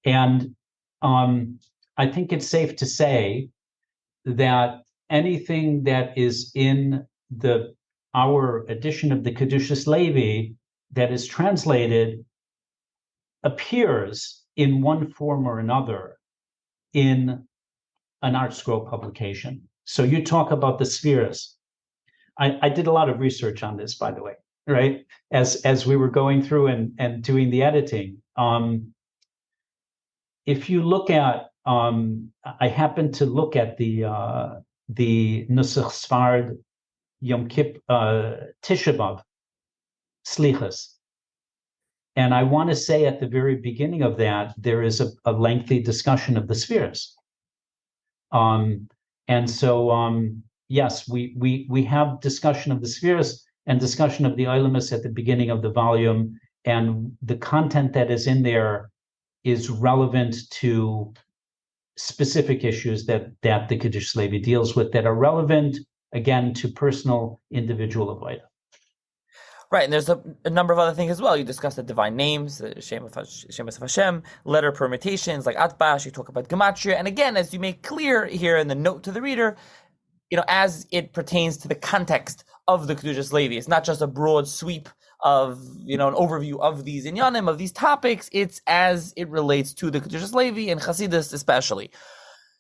And I think it's safe to say that anything that is in our edition of the Kedushas Levi that is translated appears in one form or another in an Art Scroll publication. So you talk about the spheres. I did a lot of research on this, by the way, right? As we were going through and doing the editing. If you look at, I happened to look at the Nusach Sfard Yom Kippur Tisha B'Av Slichas. And I want to say at the very beginning of that, there is a lengthy discussion of the spheres. And so, yes, we have discussion of the spheres and discussion of the Oilimus at the beginning of the volume, and the content that is in there is relevant to specific issues that the Kedushas Levi deals with that are relevant, again, to personal individual avodah. Right, and there's a number of other things as well. You discuss the divine names, the Shem of Hashem, letter permutations like Atbash. You talk about Gematria, and again, as you make clear here in the note to the reader, as it pertains to the context of the Kedushas Levi, it's not just a broad sweep of an overview of these inyanim, of these topics. It's as it relates to the Kedushas Levi and Chassidus especially.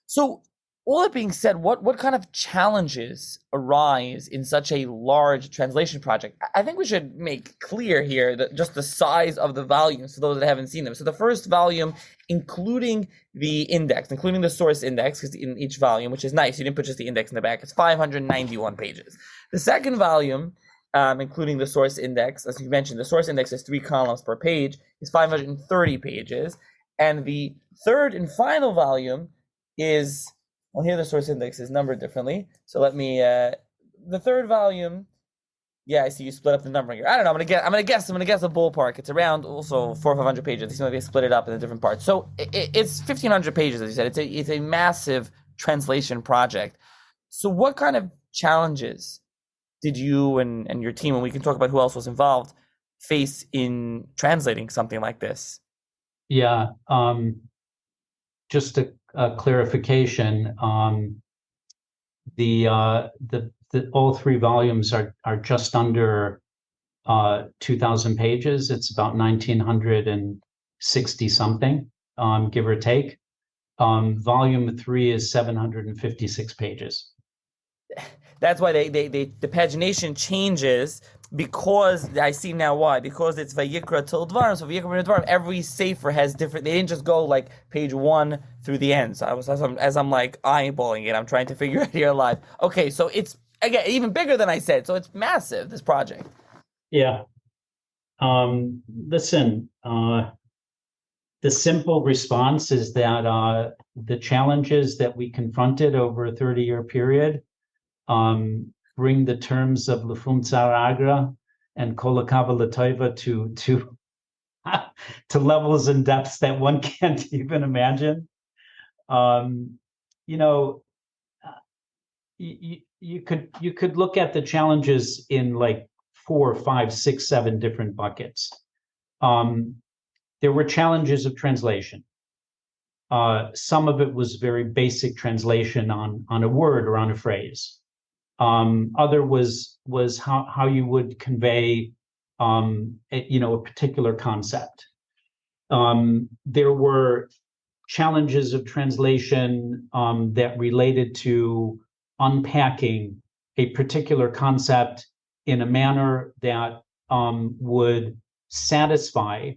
So, all that being said, what kind of challenges arise in such a large translation project? I think we should make clear here that just the size of the volumes for those that haven't seen them. So the first volume, including the index, including the source index, because in each volume, which is nice, you didn't put just the index in the back, it's 591 pages. The second volume, including the source index, as you mentioned, the source index is 3 columns per page, is 530 pages. And the third and final volume is... Well, here the source index is numbered differently. So let me, the third volume, yeah, I see you split up the numbering here. I don't know, I'm gonna guess a ballpark. It's around also 400 or 500 pages. They maybe split it up in the different parts. So it's 1,500 pages, as you said. It's a massive translation project. So what kind of challenges did you and your team, and we can talk about who else was involved, face in translating something like this? Yeah, just a clarification. The all 3 volumes are just under 2,000 pages. It's about 1,960 something, give or take. Volume 3 is 756 pages. That's why the pagination changes, because I see now why. Because it's Vayikra till Dvarim. So Vayikra till Dvarim, every sefer has different. They didn't just go like page 1 through the end. So as I'm like eyeballing it, I'm trying to figure out here live. Okay, so it's again even bigger than I said. So it's massive, this project. Yeah. Listen. The simple response is that the challenges that we confronted over a 30-year period bring the terms of Lefum Tsar Agra and Kol HaKavah L'Tova to levels and depths that one can't even imagine. You know, you could look at the challenges in like 4, 5, 6, 7 different buckets. There were challenges of translation. Some of it was very basic translation on a word or on a phrase. Other was how you would convey a particular concept. There were challenges of translation that related to unpacking a particular concept in a manner that would satisfy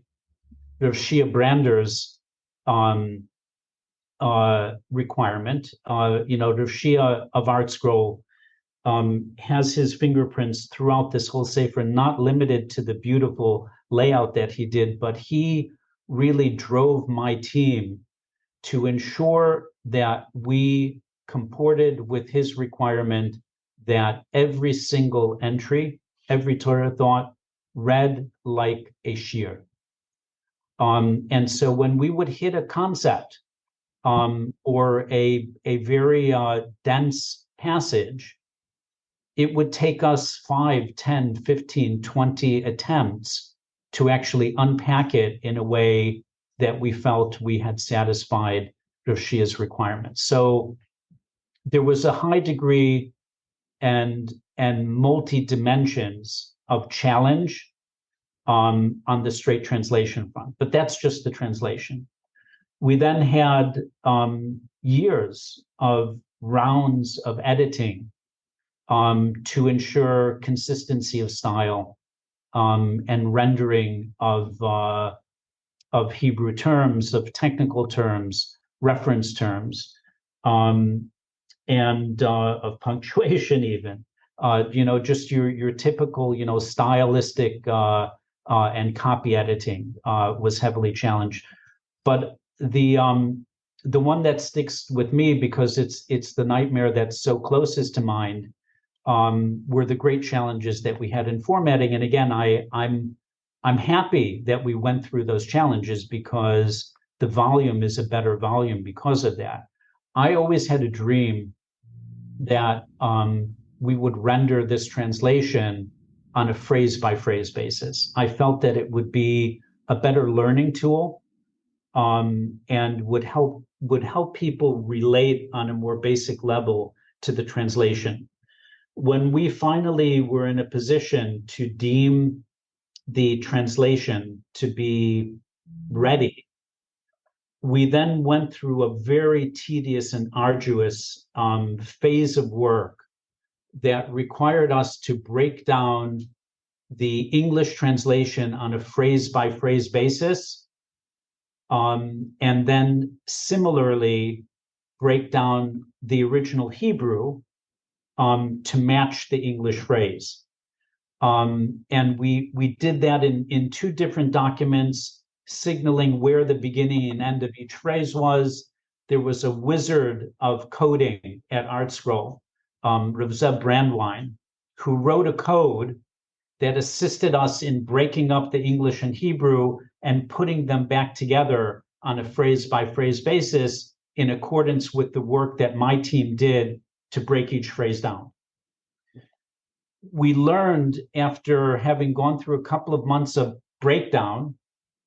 Rav Shia Brander's requirement. Rav Shia of Art Scroll has his fingerprints throughout this whole sefer, not limited to the beautiful layout that he did, but he really drove my team to ensure that we comported with his requirement that every single entry, every Torah thought, read like a shiur. And so when we would hit a concept or a very dense passage, it would take us 5, 10, 15, 20 attempts to actually unpack it in a way that we felt we had satisfied Rav Shia's requirements. So there was a high degree and multi-dimensions of challenge on the straight translation front, but that's just the translation. We then had years of rounds of editing to ensure consistency of style and rendering of Hebrew terms, of technical terms, reference terms, and of punctuation even. Just your typical, stylistic and copy editing was heavily challenged. But the one that sticks with me because it's the nightmare that's so closest to mind were the great challenges that we had in formatting. And again, I'm happy that we went through those challenges because the volume is a better volume because of that. I always had a dream that we would render this translation on a phrase-by-phrase basis. I felt that it would be a better learning tool and would help people relate on a more basic level to the translation. When we finally were in a position to deem the translation to be ready, we then went through a very tedious and arduous phase of work that required us to break down the English translation on a phrase-by-phrase basis, and then similarly break down the original Hebrew to match the English phrase. And we did that in 2 different documents, signaling where the beginning and end of each phrase was. There was a wizard of coding at ArtScroll, Rav Zeb Brandwein, who wrote a code that assisted us in breaking up the English and Hebrew and putting them back together on a phrase-by-phrase basis in accordance with the work that my team did to break each phrase down. We learned after having gone through a couple of months of breakdown,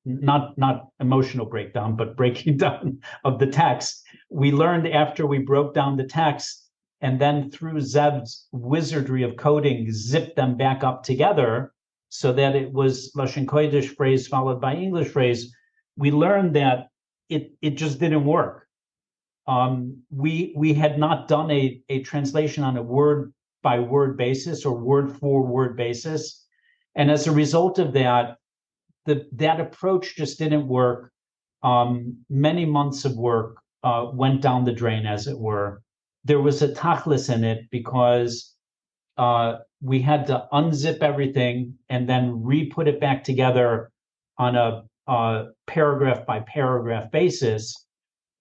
not emotional breakdown, but breaking down of the text. We learned after we broke down the text and then through Zeb's wizardry of coding, zipped them back up together so that it was Lashon Kodesh phrase followed by English phrase. We learned that it just didn't work. We had not done a translation on a word by word basis or word for word basis. And as a result of that, that approach just didn't work. Many months of work went down the drain, as it were. There was a tachlis in it because we had to unzip everything and then re-put it back together on a paragraph by paragraph basis.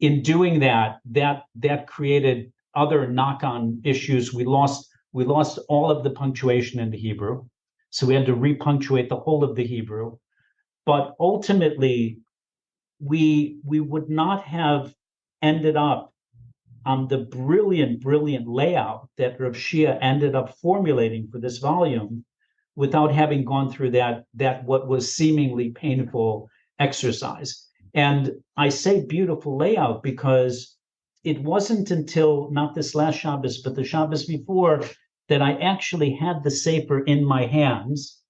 In doing that, that created other knock-on issues. We lost all of the punctuation in the Hebrew, so we had to repunctuate the whole of the Hebrew. But ultimately, we would not have ended up on the brilliant layout that Rav Shia ended up formulating for this volume without having gone through that what was seemingly painful exercise. And I say beautiful layout because it wasn't until not this last Shabbos, but the Shabbos before, that I actually had the sefer in my hands,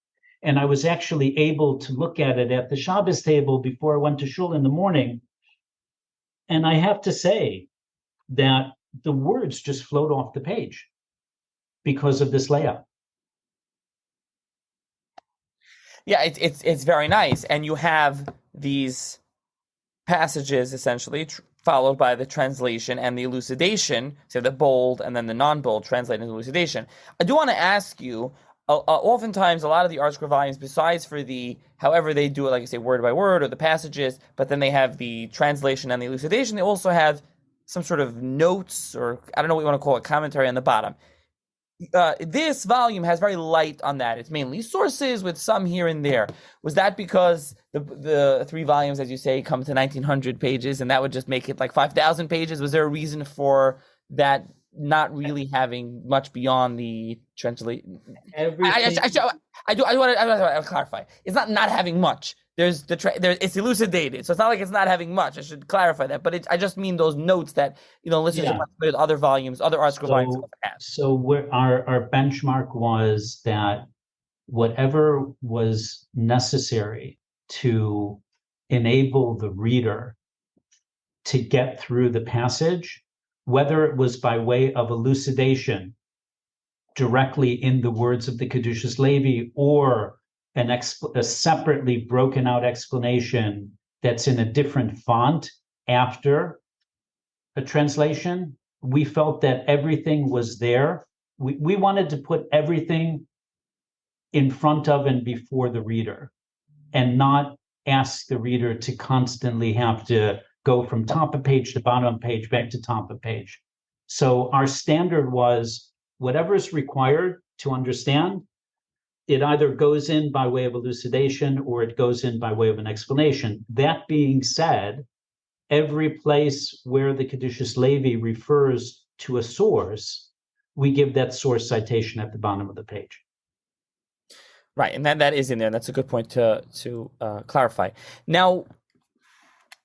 and I was actually able to look at it at the Shabbos table before I went to shul in the morning. And I have to say that the words just float off the page because of this layout. Yeah, it's very nice, and you have these passages essentially followed by the translation and the elucidation, so the bold and then the non-bold translated into elucidation. I do want to ask you, oftentimes a lot of the article volumes, besides for the, however they do it, like I say, word by word or the passages, but then they have the translation and the elucidation, they also have some sort of notes, or I don't know what you want to call it, commentary on the bottom. This volume has very light on that. It's mainly sources with some here and there. Was that because the 3 volumes, as you say, come to 1,900 pages, and that would just make it like 5,000 pages? Was there a reason for that not really having much beyond the translation? I want to clarify. It's not having much. There's it's elucidated, so it's not like it's not having much. I should clarify that, but I just mean those notes that listeners with other volumes, other article volumes have. So our benchmark was that whatever was necessary to enable the reader to get through the passage, whether it was by way of elucidation directly in the words of the Kedushas Levi, or a separately broken out explanation that's in a different font after a translation, we felt that everything was there. We wanted to put everything in front of and before the reader, and not ask the reader to constantly have to go from top of page to bottom of page back to top of page. So our standard was whatever is required to understand, it either goes in by way of elucidation or it goes in by way of an explanation. That being said, every place where the Kedushas Levi refers to a source, we give that source citation at the bottom of the page. Right, and that is in there. That's a good point to clarify. Now,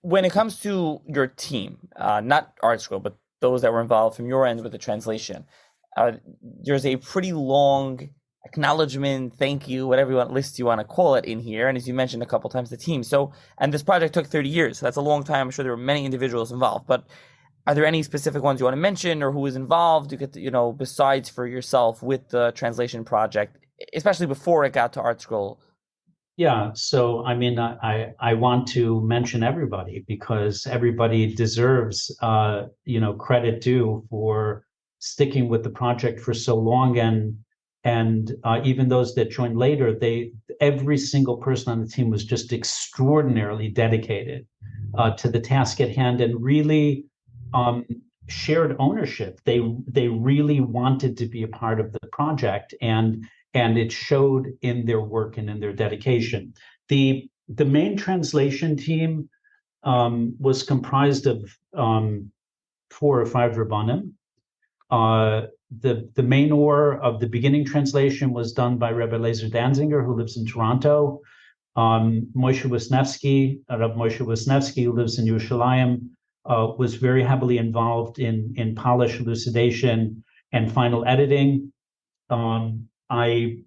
when it comes to your team, not ArtScroll, but those that were involved from your end with the translation, there's a pretty long acknowledgement, thank you, whatever list you want to call it in here. And as you mentioned a couple times, the team. So, and this project took 30 years. So that's a long time. I'm sure there were many individuals involved, but are there any specific ones you want to mention, or who is involved? You get to, besides for yourself with the translation project, especially before it got to ArtScroll. Yeah. So, I mean, I want to mention everybody, because everybody deserves, credit due for sticking with the project for so long. And even those that joined later, every single person on the team was just extraordinarily dedicated to the task at hand, and really shared ownership. They really wanted to be a part of the project, and it showed in their work and in their dedication. The main translation team was comprised of 4 or 5 Rabbanim. The main oar of the beginning translation was done by Rebbe Eliezer Danziger, who lives in Toronto. Moyshe Wisniewski, Rav Moyshe Wisniewski, who lives in Yerushalayim, was very heavily involved in polish, elucidation, and final editing. I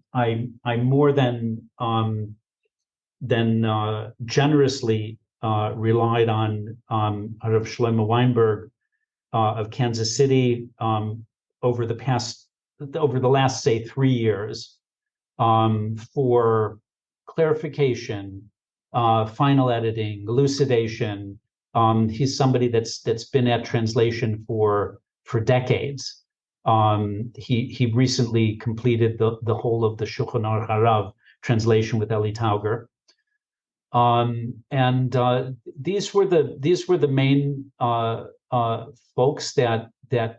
more than generously relied on Rav Shlomo Weinberg of Kansas City over the last, say, 3 years for clarification, final editing, elucidation. He's somebody that's been at translation for decades. He recently completed the whole of the Shulchan Aruch Harav translation with Eli Tauger. And these were the main folks that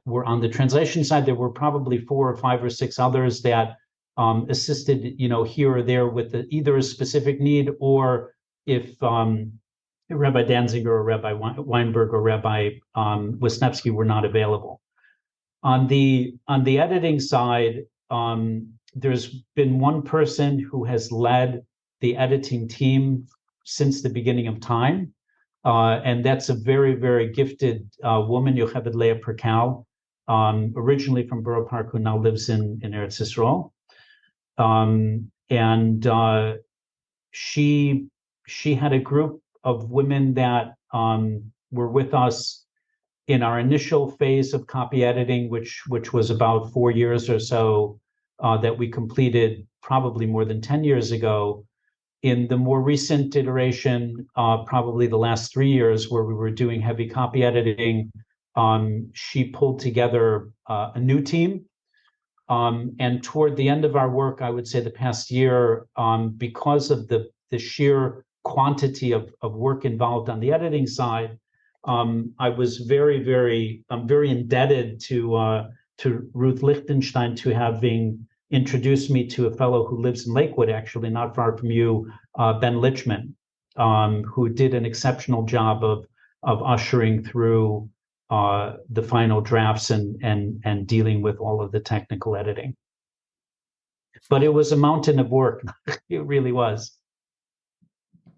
were on the translation side. There were probably 4 or 5 or 6 others that assisted, here or there with either a specific need, or if Rabbi Danziger or Rabbi Weinberg or Rabbi Wisniewski were not available. On the editing side, there's been one person who has led the editing team since the beginning of time, and that's a very, very gifted woman, Yocheved Leah Perkal, originally from Borough Park, who now lives in Eretz Yisrael. And she had a group of women that were with us in our initial phase of copy editing, which was about 4 years or so, that we completed probably more than 10 years ago. In the more recent iteration, probably the last 3 years, where we were doing heavy copy editing, she pulled together a new team. And toward the end of our work, I would say the past year, because of the sheer quantity of work involved on the editing side, I was very indebted to Ruth Lichtenstein to having introduced me to a fellow who lives in Lakewood, actually not far from you, Ben Lichman, who did an exceptional job of ushering through the final drafts and dealing with all of the technical editing. But it was a mountain of work. It really was.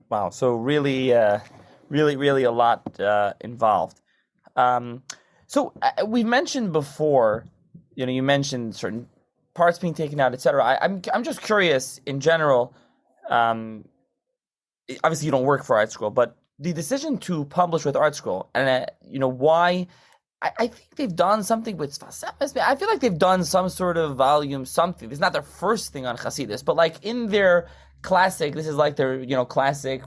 Wow. So really a lot involved. So we've mentioned before, you mentioned certain parts being taken out, etc. I'm just curious in general. Obviously, you don't work for Art Scroll, but the decision to publish with Art Scroll, and why? I think they've done something with Sfasemes. I feel like they've done some sort of volume, something. It's not their first thing on Chassidus, but like in their classic, this is like their classic,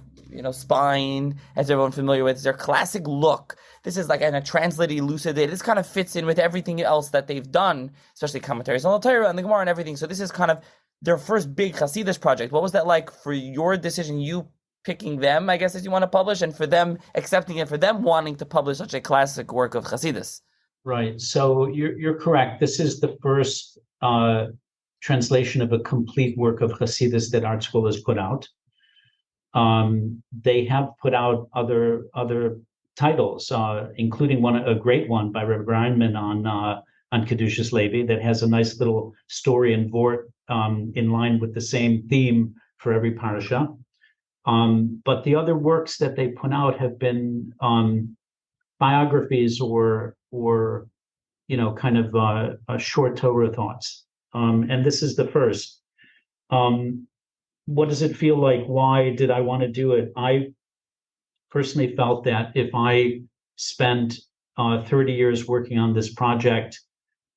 spine, as everyone familiar with, is their classic look. This is like a translated, elucidated. This kind of fits in with everything else that they've done, especially commentaries on the Torah and the Gemara and everything. So this is kind of their first big Chassidus project. What was that like for your decision, you picking them, I guess, as you want to publish, and for them accepting it, for them wanting to publish such a classic work of Chassidus? Right. So you're correct. This is the first translation of a complete work of Chassidus that Art Scroll has put out. They have put out other titles, including a great one by Rabbi Reinman on Kedushas Levi that has a nice little story and vort in line with the same theme for every parasha. But the other works that they put out have been biographies or kind of short Torah thoughts. And this is the first. What does it feel like? Why did I want to do it? I personally felt that if I spent 30 years working on this project,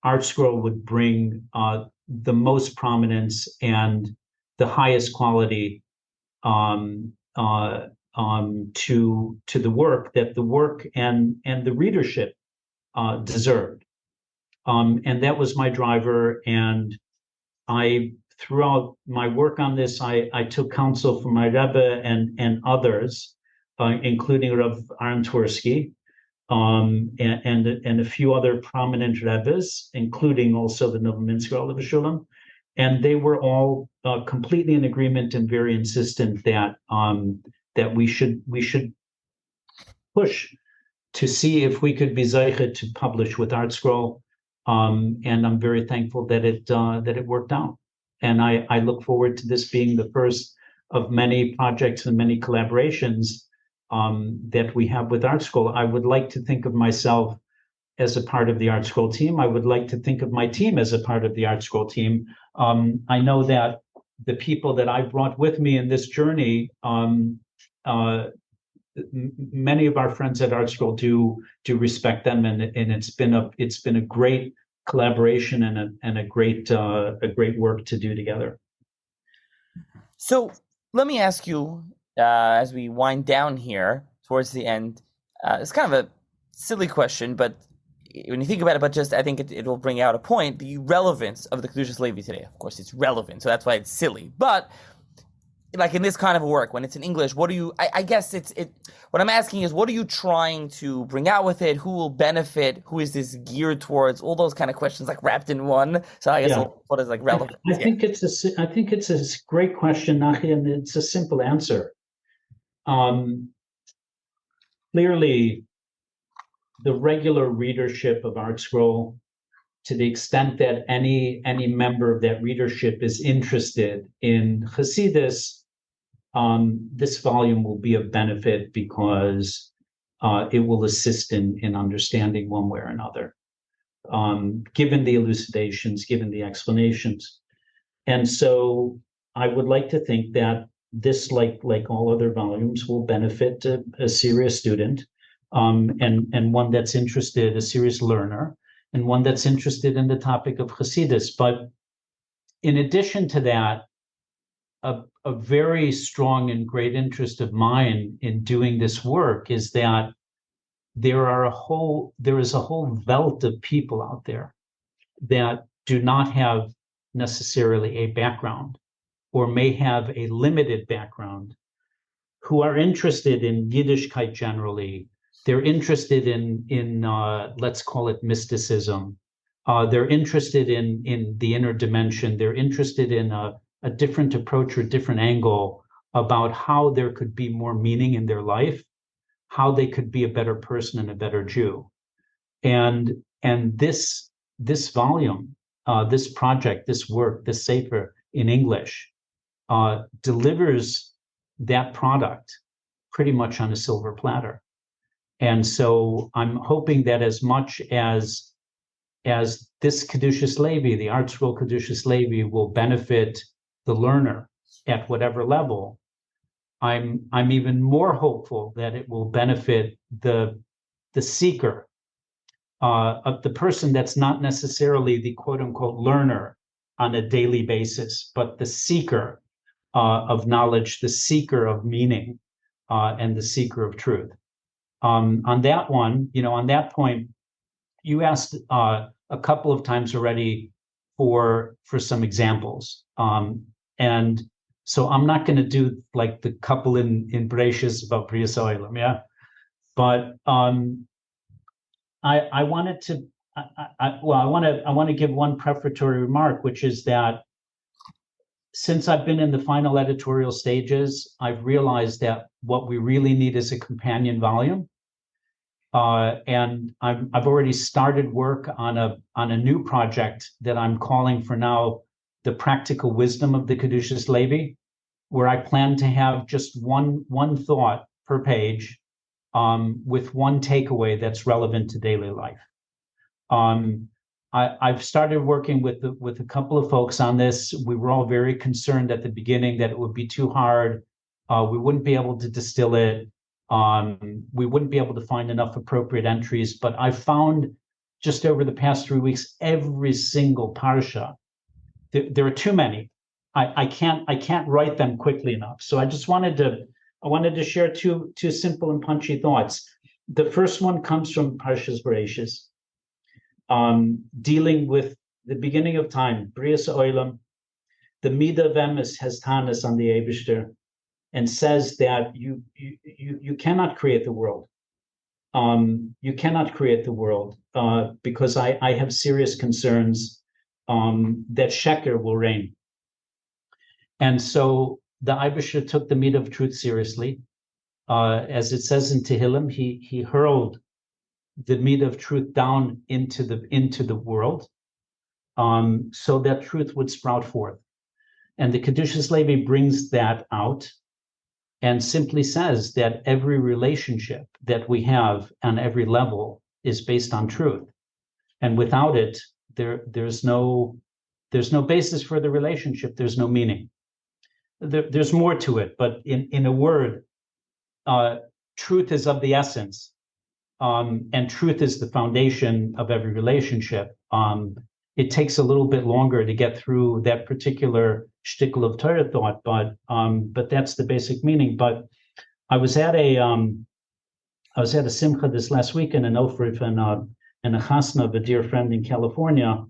Art Scroll would bring the most prominence and the highest quality to the work, that the work and the readership deserved. And that was my driver. And throughout my work on this, I took counsel from my Rebbe and others, including Rav Aaron Twersky, and a few other prominent Rebbes, including also the Novominsker Olav Shulam. And they were all completely in agreement and very insistent that we should push to see if we could be zeicha to publish with Art Scroll. And I'm very thankful that it worked out. And I look forward to this being the first of many projects and many collaborations that we have with Art Scroll. I would like to think of myself as a part of the Art Scroll team. I would like to think of my team as a part of the Art Scroll team. I know that the people that I brought with me in this journey, many of our friends at Art Scroll do respect them, and it's been a great collaboration and a great work to do together. So let me ask you, as we wind down here towards the end, it's kind of a silly question, but when you think about it, but just I think it will bring out a point: the relevance of the Kedushas Levi today. Of course, it's relevant, so that's why it's silly. But like in this kind of work, when it's in English, what do you, I guess what I'm asking is, what are you trying to bring out with it? Who will benefit? Who is this geared towards? All those kind of questions like wrapped in one. So I guess what is like relevant? I think it's a great question, Nachi, and it's a simple answer. Clearly, the regular readership of Art Scroll, to the extent that any member of that readership is interested in Hasidus, this volume will be of benefit because it will assist in understanding one way or another, given the elucidations, given the explanations. And so I would like to think that this, like all other volumes, will benefit a serious student, and one that's interested, a serious learner, and one that's interested in the topic of Hasidus. But in addition to that, a very strong and great interest of mine in doing this work is that there is a whole wealth of people out there that do not have necessarily a background, or may have a limited background, who are interested in Yiddishkeit generally. They're interested in let's call it mysticism. They're interested in the inner dimension. They're interested in a different approach or different angle about how there could be more meaning in their life, how they could be a better person and a better Jew. And this volume, this project, this work, this sefer in English, delivers that product pretty much on a silver platter. And so I'm hoping that as much as this Kedushas Levi, the Art Scroll Kedushas Levi, will benefit the learner at whatever level, I'm even more hopeful that it will benefit the seeker, of the person that's not necessarily the quote unquote learner on a daily basis, but the seeker of knowledge, the seeker of meaning, and the seeker of truth. On that one, on that point, you asked a couple of times already for some examples. And so I'm not going to do like the couple in Berditchev about Brias Oilam, yeah. But I wanted to, I want to give one prefatory remark, which is that since I've been in the final editorial stages, I've realized that what we really need is a companion volume. And I've already started work on a new project that I'm calling for now the Practical Wisdom of the Kedushas Levi, where I plan to have just one thought per page, with one takeaway that's relevant to daily life. I've started working with a couple of folks on this. We were all very concerned at the beginning that it would be too hard. We wouldn't be able to distill it. We wouldn't be able to find enough appropriate entries. But I found just over the past 3 weeks, every single parsha, there are too many. I can't write them quickly enough. So I just wanted to share two simple and punchy thoughts. The first one comes from Parshas Berditchev, dealing with the beginning of time, Brias Oilam, the Midah of Emes has Tanis on the Eibishter, and says that you cannot create the world. You cannot create the world because I have serious concerns that Sheker will reign. And so the Eibishter took the Midah of truth seriously. As it says in Tehillim, he hurled the Midah of truth down into the world, so that truth would sprout forth. And the Kedushas Levi brings that out and simply says that every relationship that we have on every level is based on truth. And without it, there's no basis for the relationship, there's no meaning. There's more to it, but in a word, truth is of the essence, and truth is the foundation of every relationship. It takes a little bit longer to get through that particular shtickle of Torah thought, but that's the basic meaning. But I was at a simcha this last weekend in Ofrif and a chasna of a dear friend in California,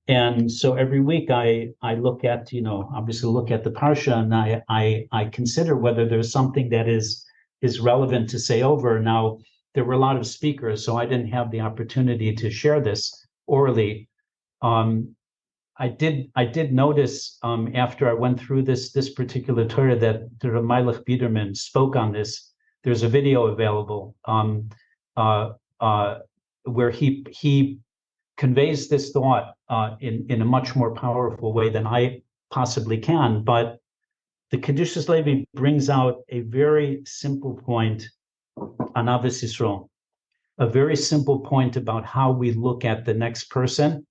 And so every week I look at, obviously look at the parsha, and I consider whether there's something that is relevant to say over. Now, there were a lot of speakers, so I didn't have the opportunity to share this orally. I did notice after I went through this particular Torah that the Melech Biederman spoke on this. There's a video available where he conveys this thought in a much more powerful way than I possibly can. But the Kedushas Levi brings out a very simple point on Avos Yisrael, a very simple point about how we look at the next person,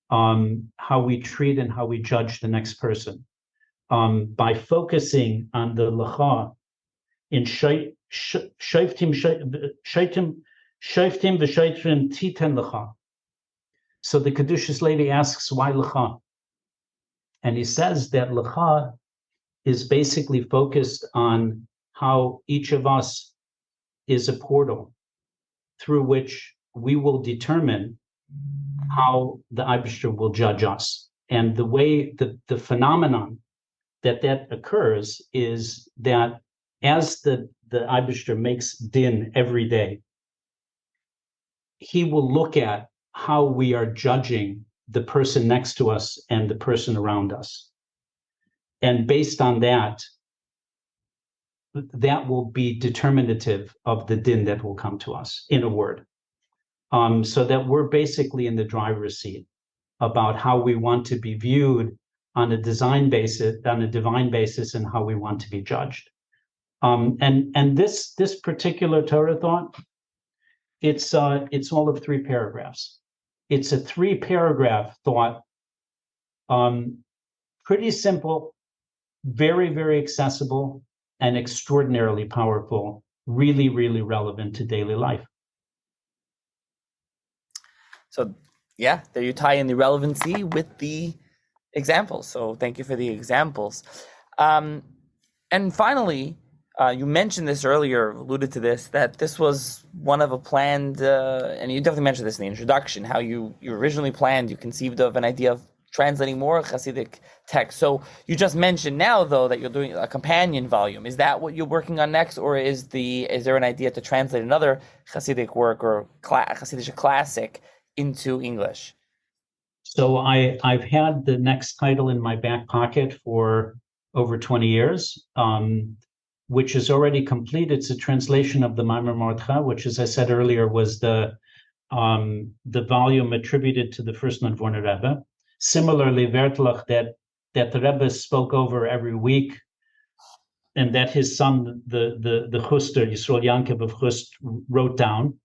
how we treat and how we judge the next person. By focusing on the lecha in shoftim v'shoitrim titen lecha. So the Kedushas Levi asks, why lecha? And he says that lecha is basically focused on how each of us is a portal through which we will determine how the Eibusher will judge us. And the way the phenomenon that occurs is that as the Eibusher makes din every day, he will look at how we are judging the person next to us and the person around us. And based on that will be determinative of the din that will come to us, in a word. So that we're basically in the driver's seat about how we want to be viewed on a divine basis, and how we want to be judged. And this particular Torah thought, it's all of 3 paragraphs. It's a 3-paragraph thought, pretty simple, very, very accessible, and extraordinarily powerful, really, really relevant to daily life. So, yeah, there you tie in the relevancy with the examples. So thank you for the examples. And finally, you mentioned this earlier, alluded to this, that this was one of a planned, and you definitely mentioned this in the introduction, how you originally planned, you conceived of an idea of translating more Chasidic text. So you just mentioned now, though, that you're doing a companion volume. Is that what you're working on next, or is there an idea to translate another Chasidic work or Hasidic classic into English? So I've had the next title in my back pocket for over 20 years, which is already complete. It's a translation of the Maimer Mordcha, which, as I said earlier, was the volume attributed to the first Nordvorner Rebbe. Similarly, Vertlach, that the Rebbe spoke over every week, and that his son, the Chuster, Yisrael Yankiv of Chust, wrote down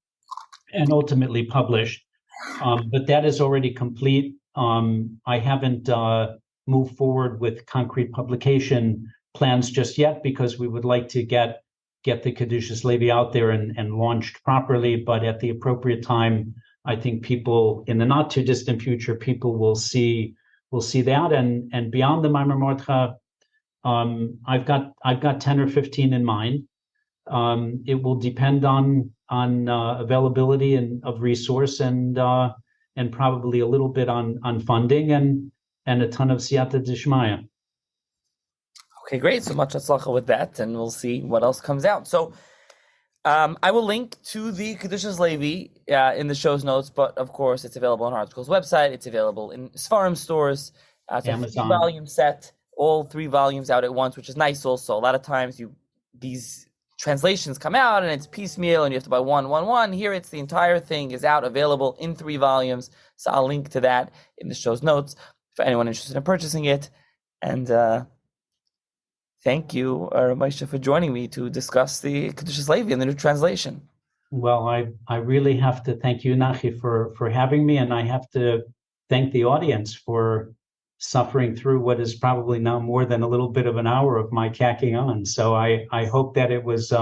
and ultimately published. But that is already complete. I haven't moved forward with concrete publication plans just yet, because we would like to get the Kedushas Levi out there and launched properly. But at the appropriate time, I think people in the not too distant future, people will see that. And beyond the Maimer Mordcha, I've got 10 or 15 in mind. It will depend on availability and of resource and probably a little bit on funding and a ton of siyata d'shmaya. Okay, great. So much hatzlacha with that, and we'll see what else comes out. So I will link to the Kedushas Levi in the show's notes, but of course it's available on Article's website. It's available in Sfarim stores. It's Amazon. a 3-volume set, all 3 volumes out at once, which is nice also. A lot of times these translations come out and it's piecemeal and you have to buy one. Here it's the entire thing is out, available in 3 volumes. So I'll link to that in the show's notes for anyone interested in purchasing it. And thank you, R Moyshe, for joining me to discuss the Kedushas Levi and the new translation. Well, I really have to thank you, Nachi, for having me, and I have to thank the audience for suffering through what is probably now more than a little bit of an hour of my cacking on. So I hope that it was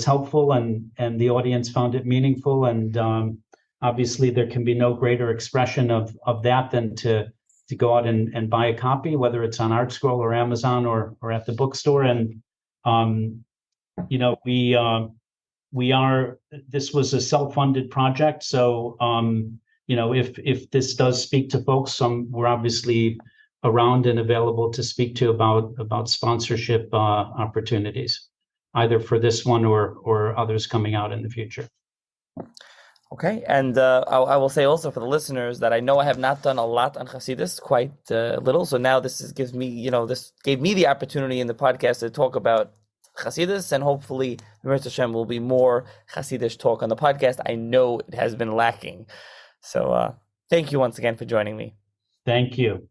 helpful and the audience found it meaningful. And obviously there can be no greater expression of that than to go out and buy a copy, whether it's on ArtScroll or Amazon or at the bookstore. And this was a self-funded project, so if this does speak to folks, we're obviously around and available to speak to about sponsorship opportunities, either for this one or others coming out in the future. Okay, and I will say also for the listeners that I know I have not done a lot on Hasidus, quite little. So now this gave me the opportunity in the podcast to talk about Hasidus, and hopefully, Mir Hashem, will be more Hasidish talk on the podcast. I know it has been lacking. So thank you once again for joining me. Thank you.